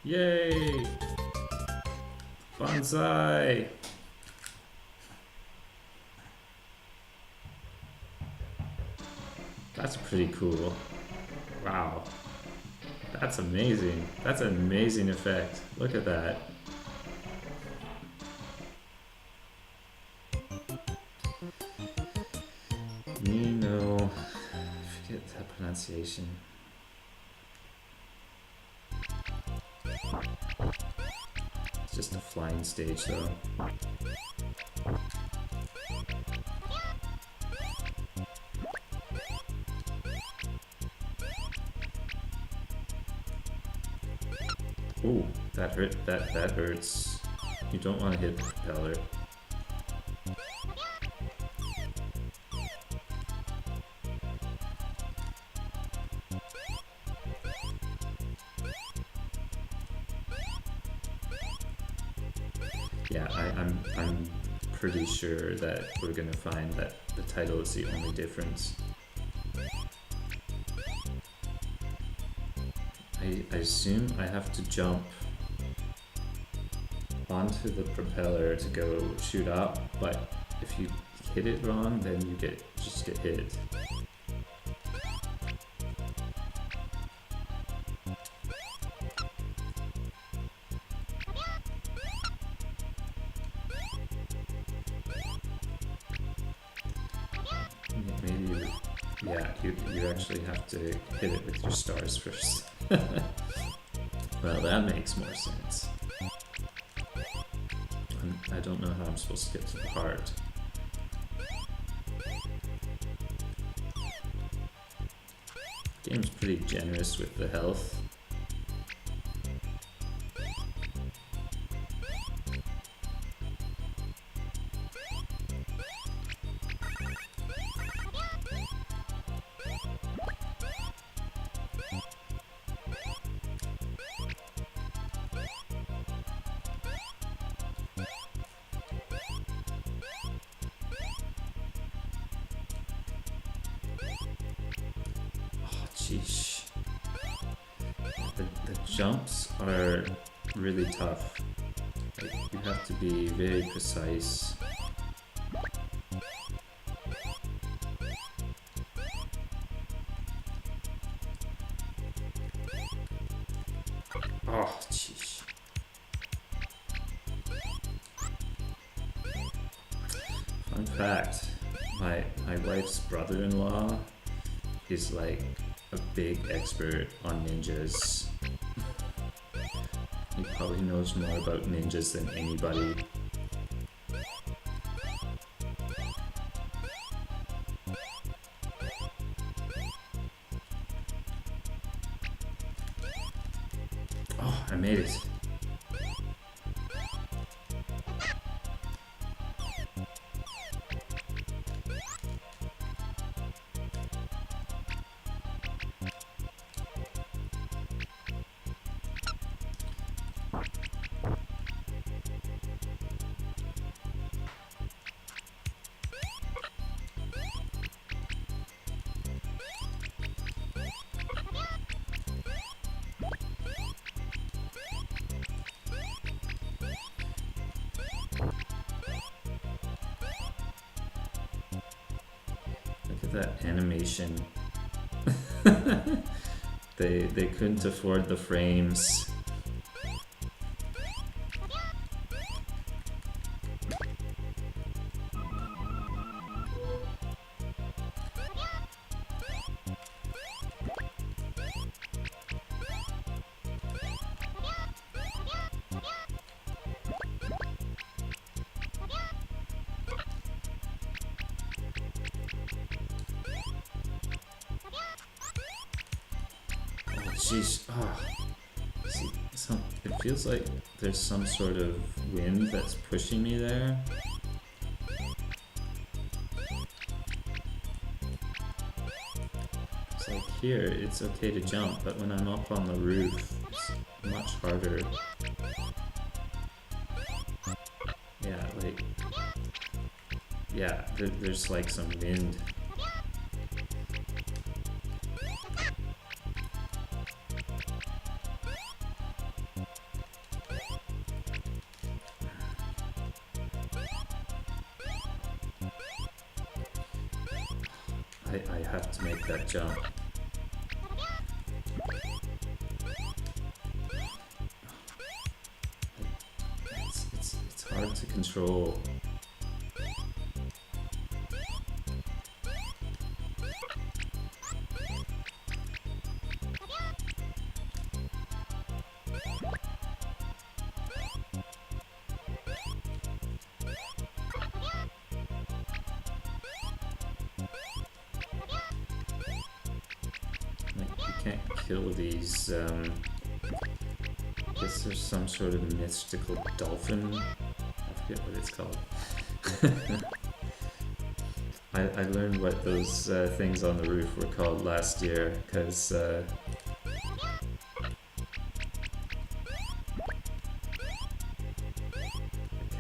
Yay! Bonsai! That's pretty cool. Wow. That's amazing. That's an amazing effect. Look at that. Nino. Forget that pronunciation. It's just a flying stage though. Ooh, that hurt. That hurts. You don't want to hit the propeller. Yeah, I'm pretty sure that we're gonna find that the title is the only difference. I assume I have to jump onto the propeller to go shoot up, but if you hit it wrong, then you just get hit. Maybe, yeah, you actually have to hit it with your stars first. Well, that makes more sense. I don't know how I'm supposed to get to the heart. Game's pretty generous with the health. Sheesh. The jumps are really tough. Like, you have to be very precise. Oh, sheesh. Fun fact, my wife's brother-in-law is like a big expert on ninjas. He probably knows more about ninjas than anybody. Oh, I made it. That animation. They couldn't afford the frames. Jeez, see, it feels like there's some sort of wind that's pushing me there. It's like here, it's okay to jump, but when I'm up on the roof, it's much harder. Yeah, like, yeah, there's like some wind. I have to make that jump. It's hard to control. Kill these, I guess there's some sort of mystical dolphin. I forget what it's called. I learned what those things on the roof were called last year, because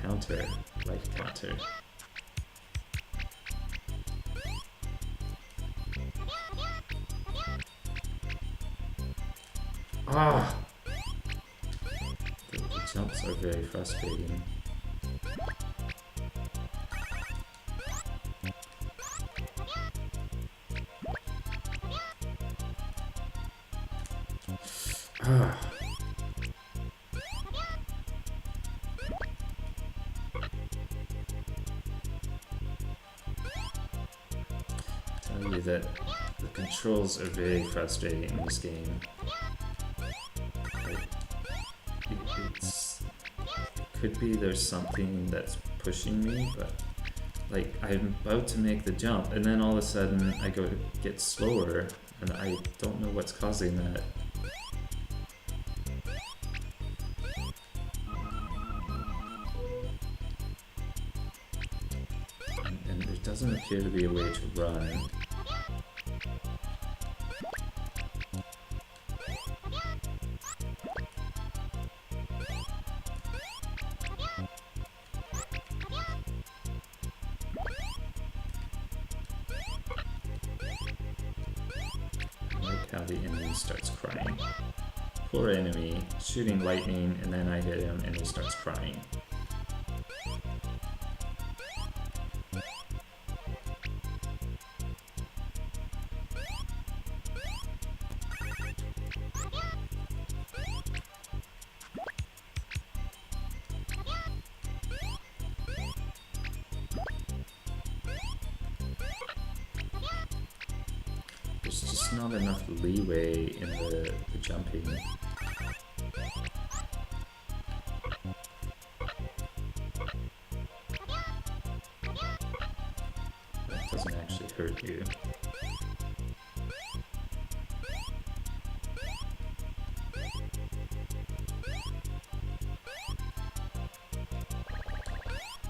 counter, life counter. Ah! The jumps are very frustrating. Ah! Tell you that the controls are very frustrating in this game. It could be there's something that's pushing me, but like I'm about to make the jump and then all of a sudden I go to get slower and I don't know what's causing that. And there doesn't appear to be a way to run. How the enemy starts crying. Poor enemy, shooting lightning, and then I hit him and he starts crying. There's just not enough leeway in the jumping. That doesn't actually hurt you.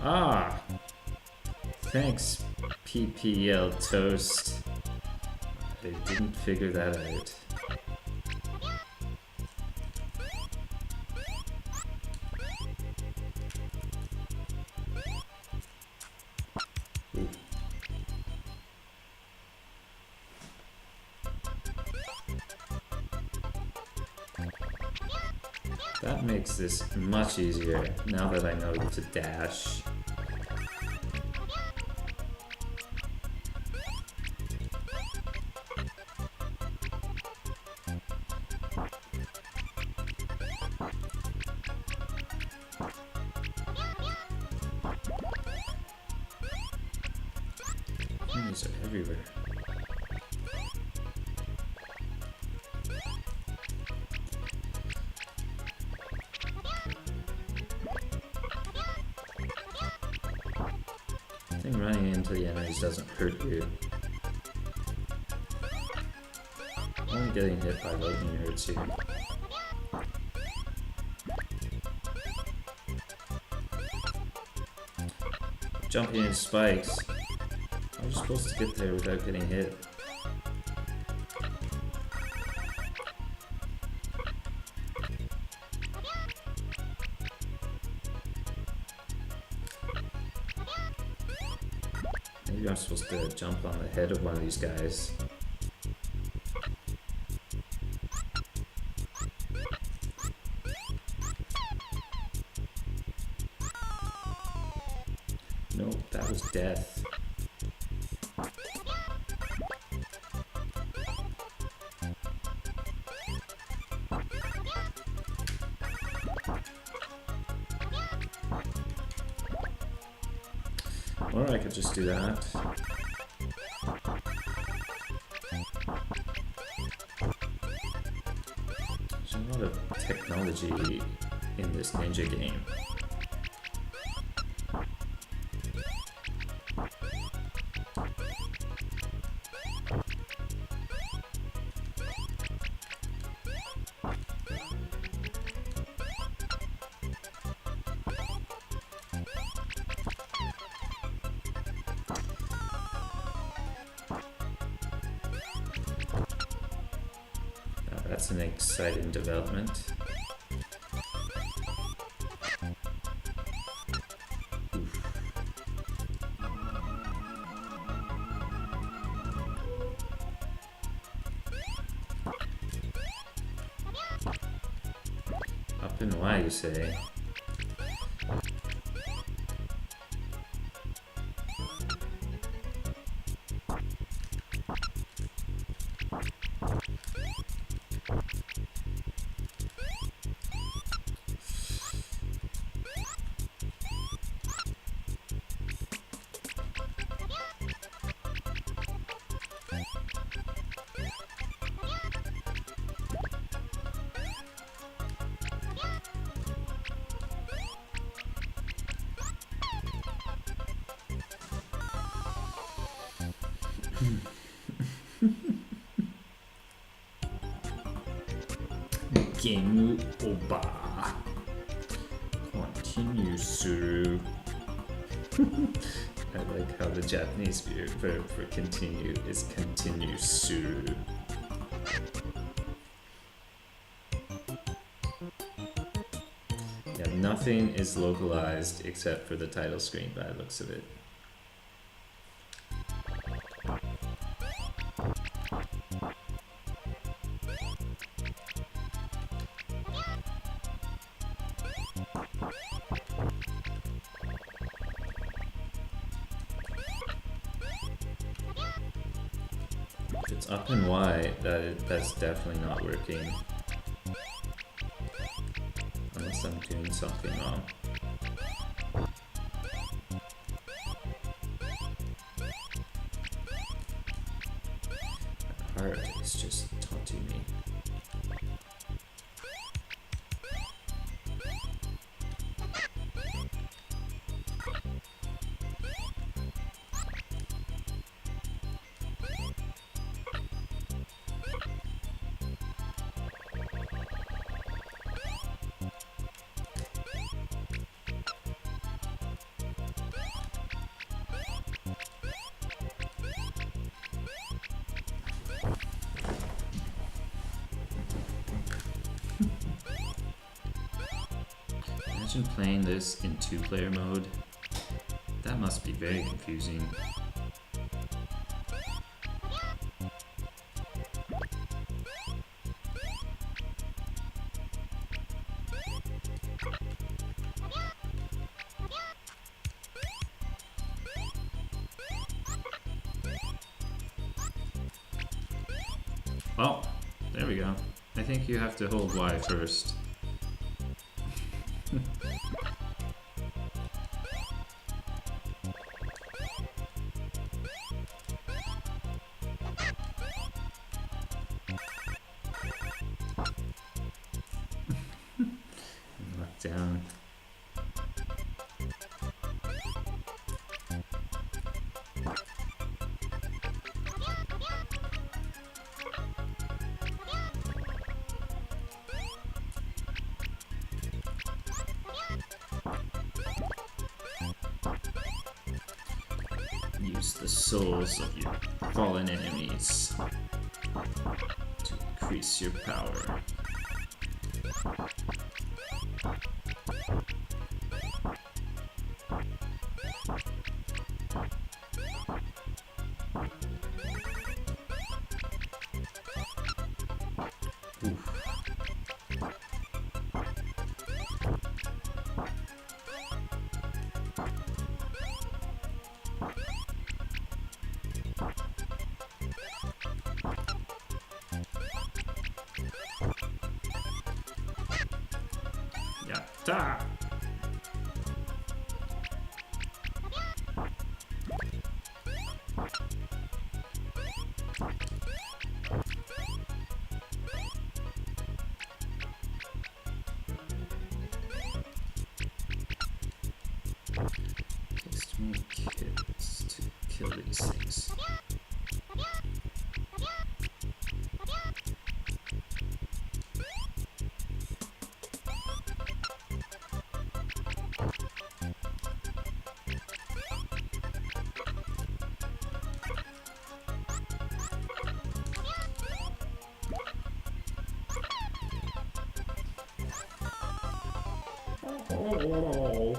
Ah! Thanks, PPL Toast. I didn't figure that out. Ooh. That makes this much easier now that I know to dash. Enemies are everywhere. I think running into the enemies doesn't hurt you. Only getting hit by lightning hurts you. Jumping in spikes. I was supposed to get there without getting hit. Maybe I'm supposed to jump on the head of one of these guys. Nope, that was death. Or I could just do that. There's a lot of technology in this ninja game. That's an exciting development. Oof. Up and why, you say? Game over. Continue through. I like how the Japanese verb for continue is continue through. Yeah, nothing is localized except for the title screen by the looks of it. If it's up and Y, that's definitely not working. Unless I'm doing something wrong. That heart is just taunting me. Imagine playing this in two-player mode. That must be very confusing. Oh, there we go. I think you have to hold Y first. Lock down. Use the souls of your fallen enemies to increase your power. Oof. Yatta! kits to kill these things. Oh.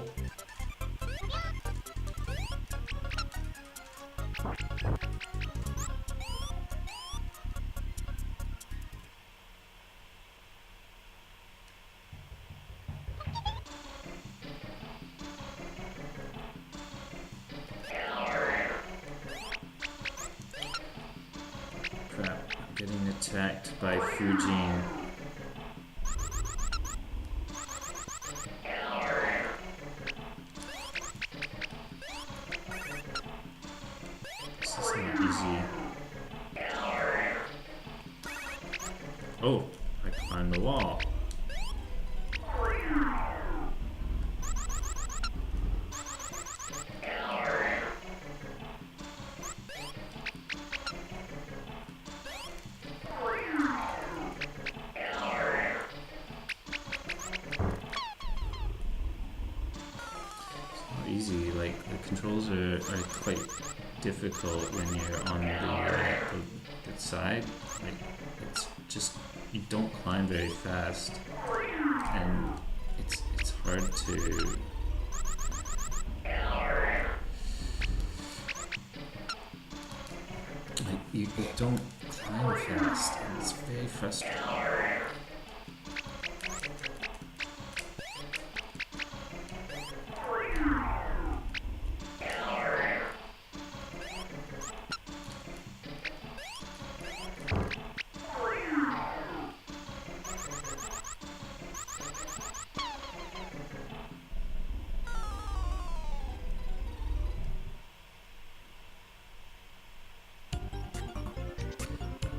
Crap, I'm getting attacked by Fujin. This is not easy. Oh, I climbed the wall. Easy, like the controls are quite difficult when you're on the side. Like it's just you don't climb very fast, and it's hard to. Like you don't climb fast, and it's very frustrating.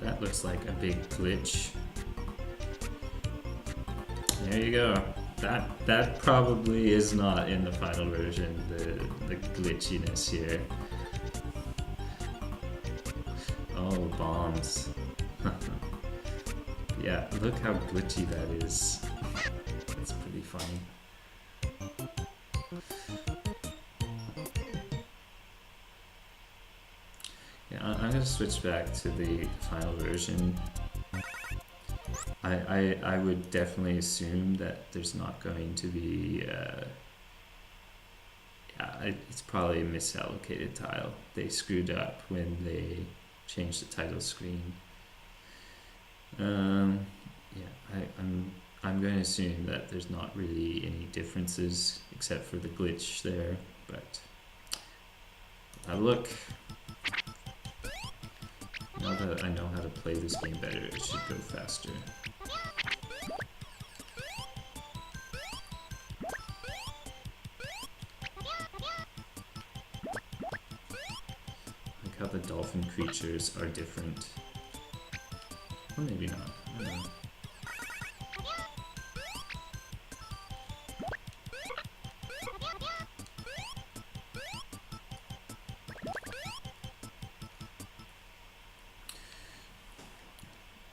That looks like a big glitch. There you go. That probably is not in the final version, the glitchiness here. Oh, bombs. Yeah, look how glitchy that is. That's pretty funny. Yeah, I'm gonna switch back to the final version. I would definitely assume that there's not going to be, it's probably a misallocated tile. They screwed up when they changed the title screen. I'm going to assume that there's not really any differences except for the glitch there, but look. Now that I know how to play this game better, it should go faster. Like how the dolphin creatures are different. Or maybe not. I don't know.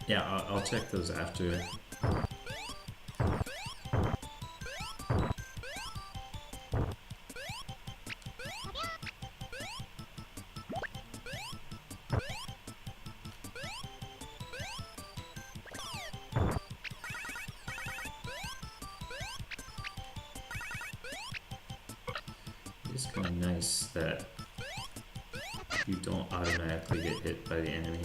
Yeah, I'll check those after. It's kind of nice that you don't automatically get hit by the enemy.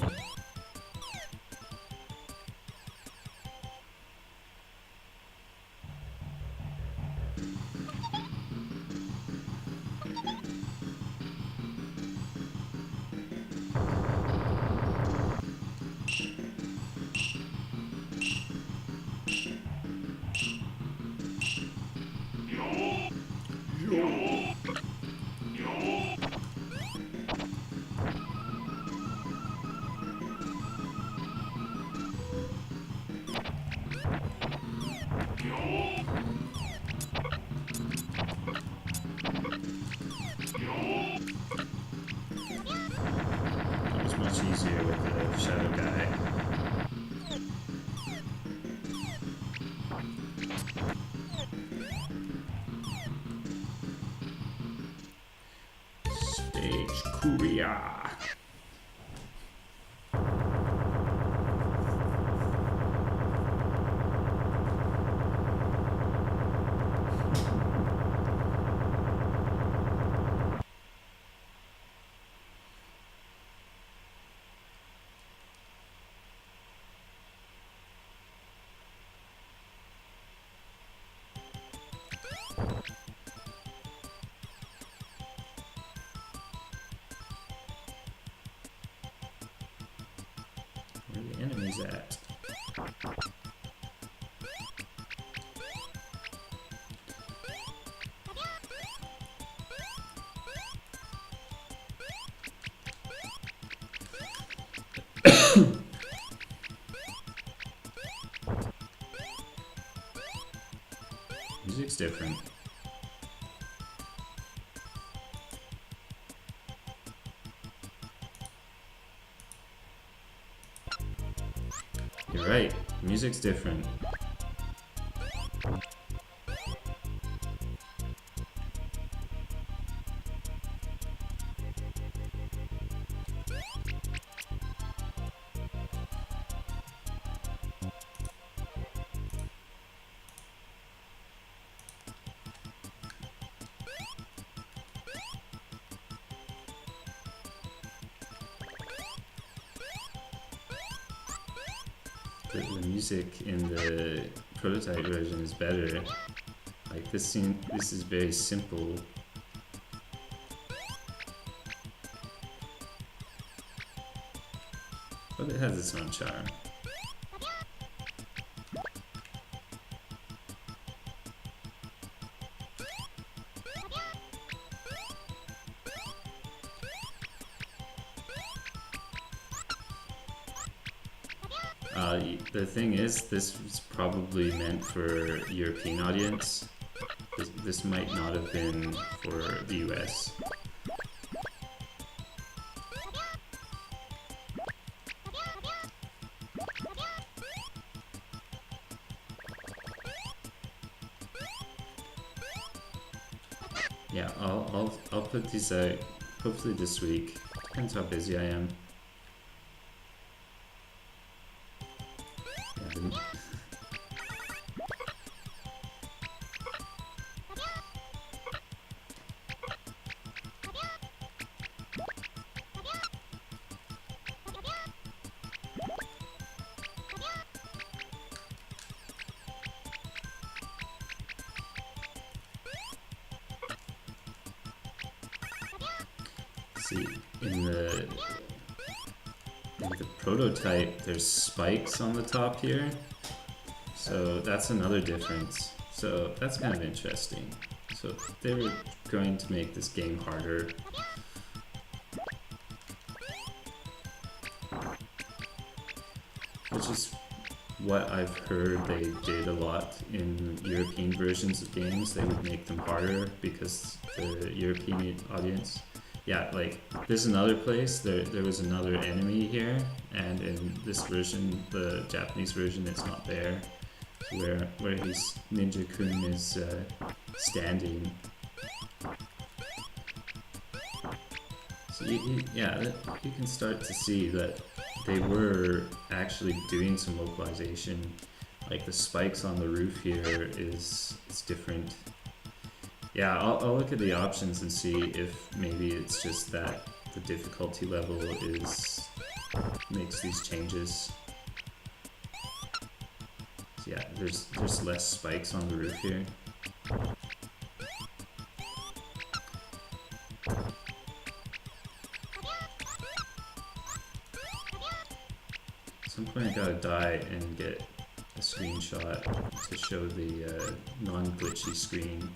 stage, Korea. Where are the enemies at? Music's different. You're right, music's different. The music in the prototype version is better. Like this is very simple. But it has its own charm. The thing is, this was probably meant for European audience. This might not have been for the US. Yeah, I'll put these out hopefully this week. Depends how busy I am. See, in the prototype, there's spikes on the top here, so that's another difference. So that's kind of interesting. So they were going to make this game harder. Which is what I've heard they did a lot in European versions of games. They would make them harder because the European audience. Yeah, like there's another place. There was another enemy here, and in this version, the Japanese version, it's not there. Where he's Ninja-kun is standing. So you can start to see that they were actually doing some localization. Like the spikes on the roof here is different. Yeah, I'll look at the options and see if maybe it's just that the difficulty level makes these changes. So yeah, there's less spikes on the roof here. At some point I gotta die and get a screenshot to show the non-glitchy screen.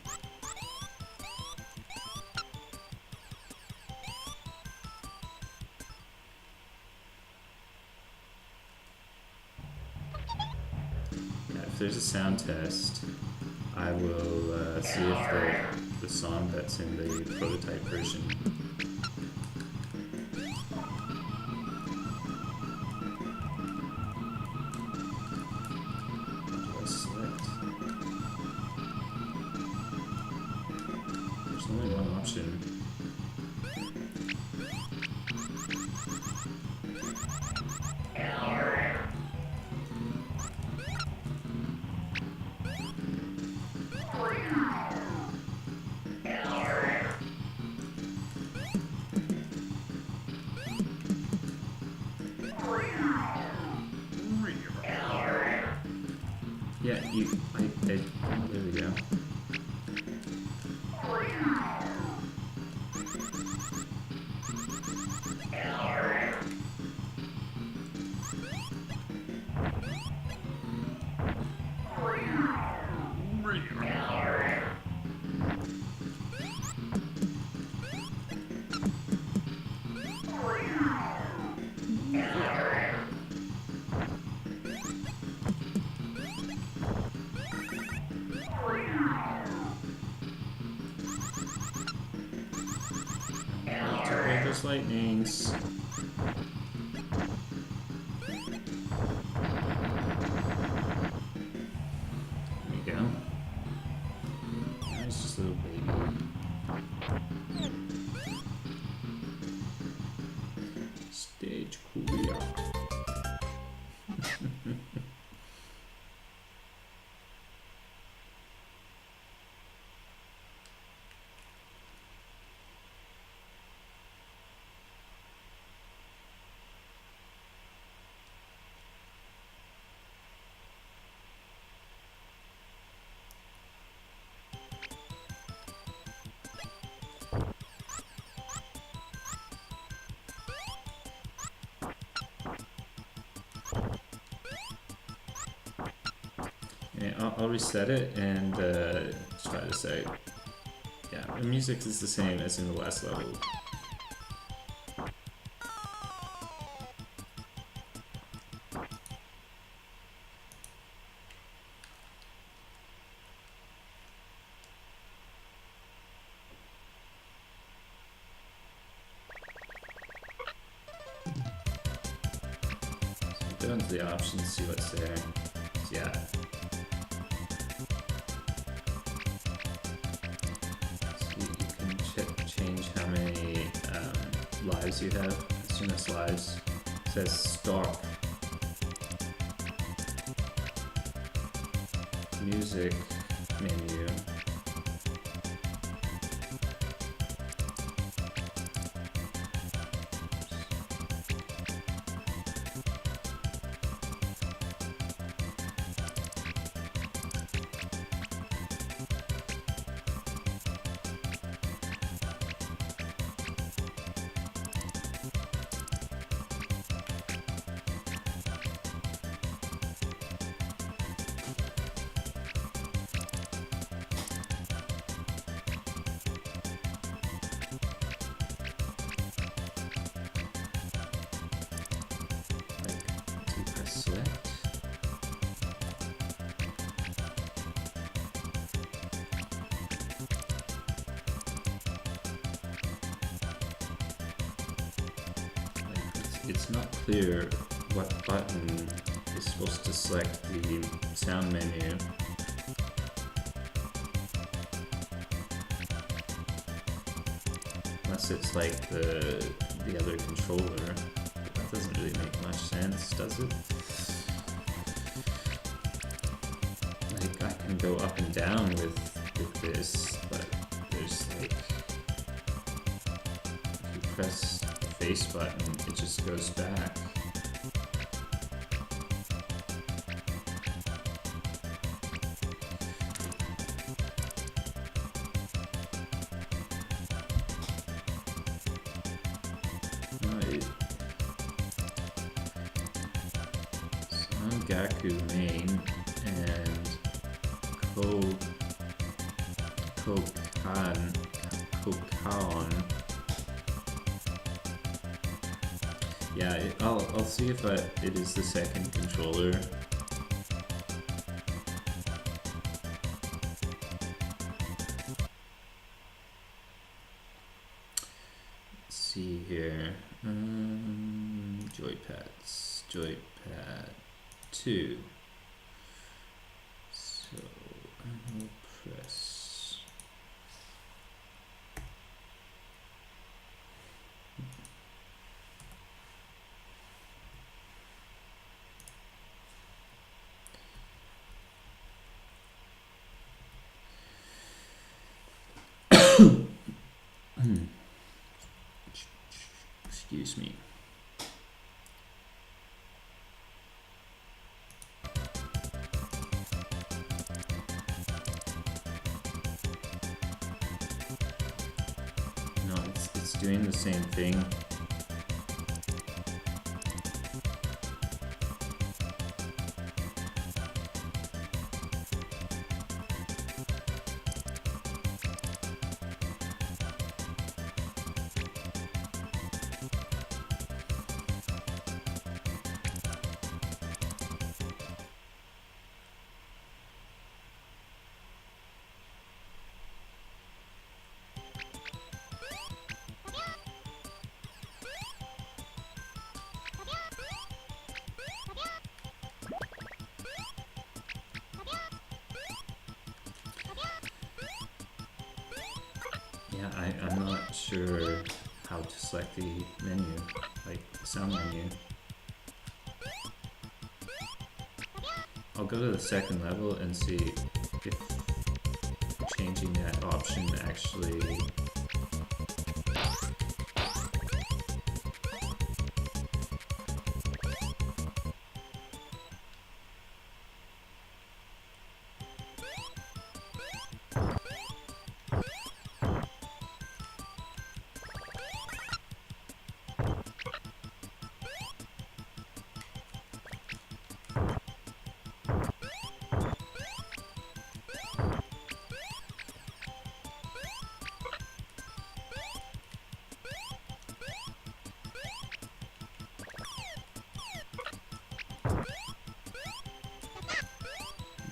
If there's a sound test, I will see if the song that's in the prototype version. What do I select? There's only one option. lightnings. There we go. Nice, just a little baby. Stage Korea. I'll reset it and try this out. Yeah, the music is the same as in the last level. So go into the options, see what's there. Yeah. Change how many lives you have. SNES lives. It says stop. Music menu. Select. It's not clear what button is supposed to select the sound menu. Unless it's like the other controller. But that doesn't really make much sense, does it? Like I can go up and down with this, but there's like if you press the face button, it just goes back. Gaku main and Kokan. Yeah, I'll see if it is the second controller. Let's see here. Joypads. Joypad 2. So I will press. Excuse me. No, it's doing the same thing. Yeah, I'm not sure how to select the menu, like the sound menu. I'll go to the second level and see if changing that option actually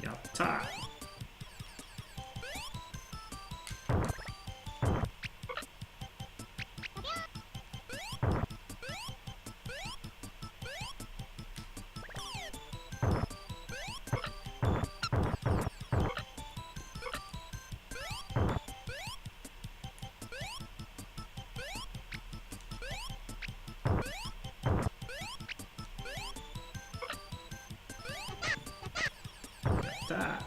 Yapta! Yapta!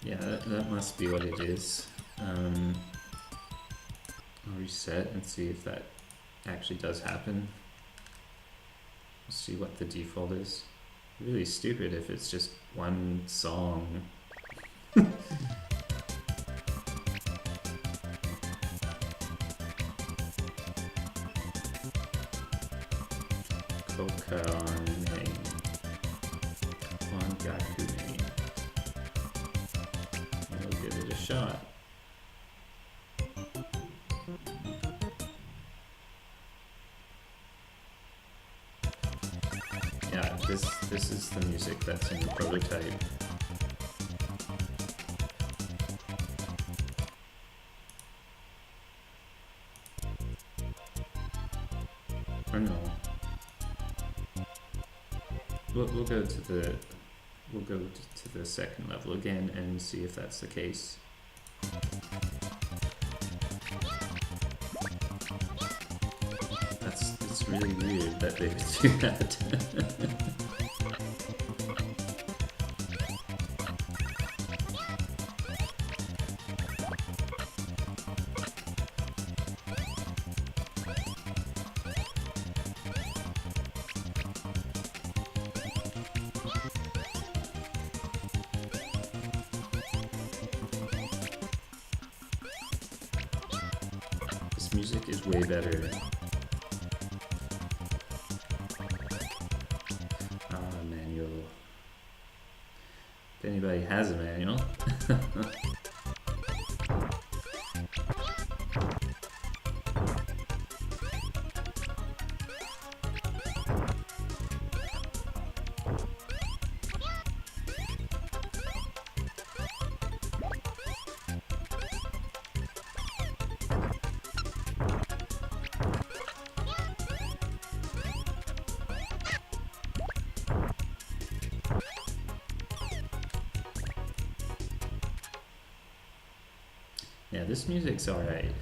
Yeah, that must be what it is. I'll reset and see if that actually does happen. We'll see what the default is. Really stupid if it's just one song. Kokane on Gakune. We'll give it a shot. Yeah, this is the music that's in the prototype. Or no. We'll go to the second level again and see if that's the case. It's really weird that they would do that. This music is way better. Manual. If anybody has a manual. Yeah, this music's alright.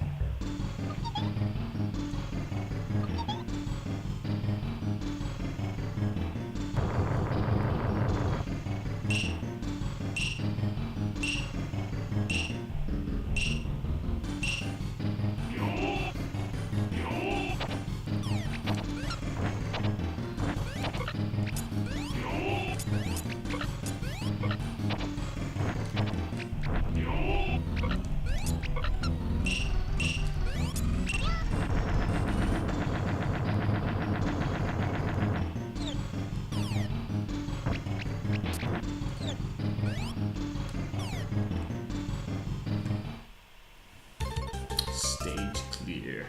Stage clear.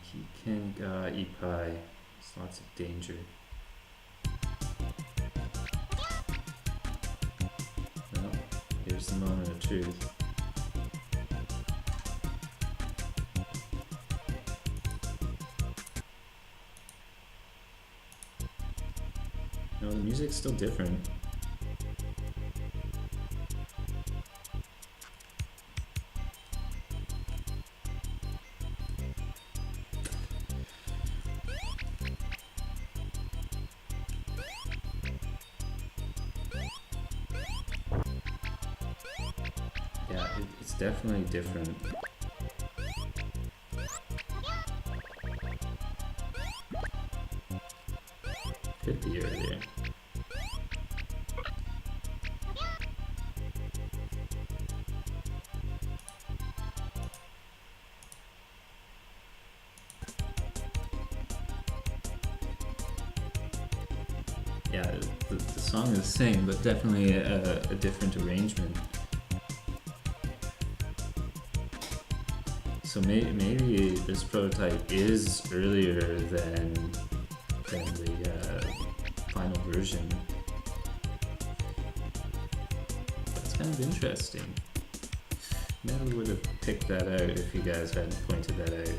Kikenga Ipai. There's lots of danger. Well, here's the moment of truth. No, the music's still different. Yeah, it's definitely different. Could be earlier. Yeah, the song is the same, but definitely a different arrangement. So maybe this prototype is earlier than the final version. That's kind of interesting. Never would have picked that out if you guys hadn't pointed that out.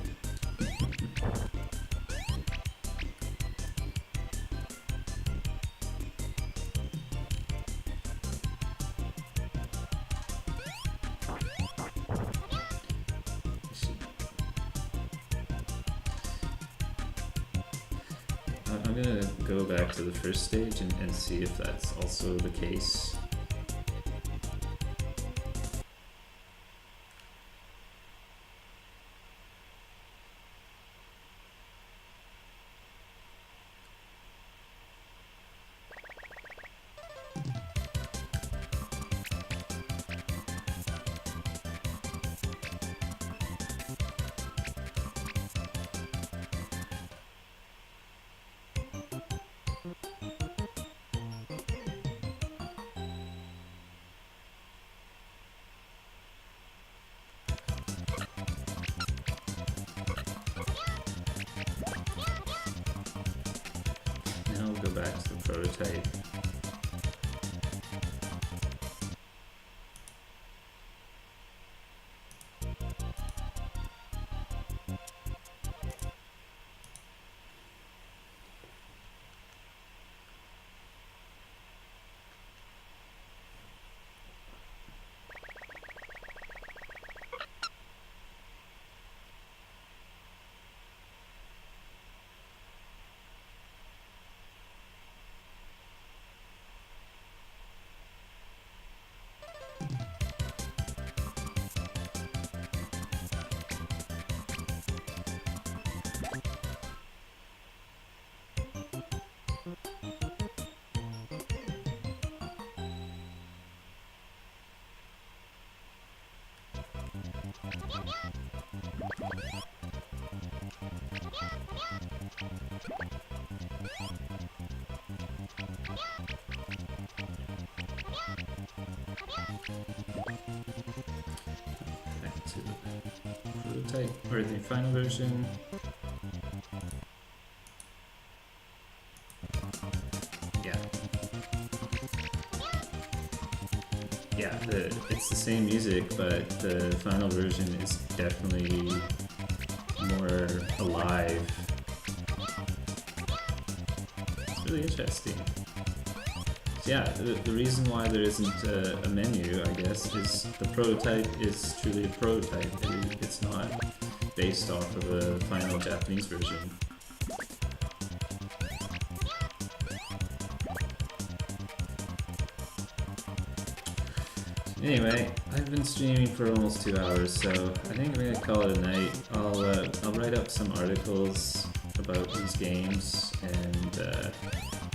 I'm gonna go back to the first stage and see if that's also the case. Now we'll go back to the prototype. Back to the prototype, or the final version. Yeah. yeah, it's the same music, but the final version is definitely more alive. It's really interesting. So yeah, the reason why there isn't a menu, I guess, is the prototype is truly a prototype. It's not based off of a final Japanese version. Anyway, I've been streaming for almost 2 hours, so I think I'm gonna call it a night. I'll write up some articles about these games, and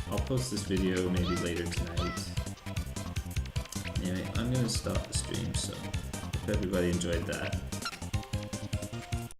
I'll post this video maybe later tonight. Anyway, I'm gonna stop the stream, so hope everybody enjoyed that.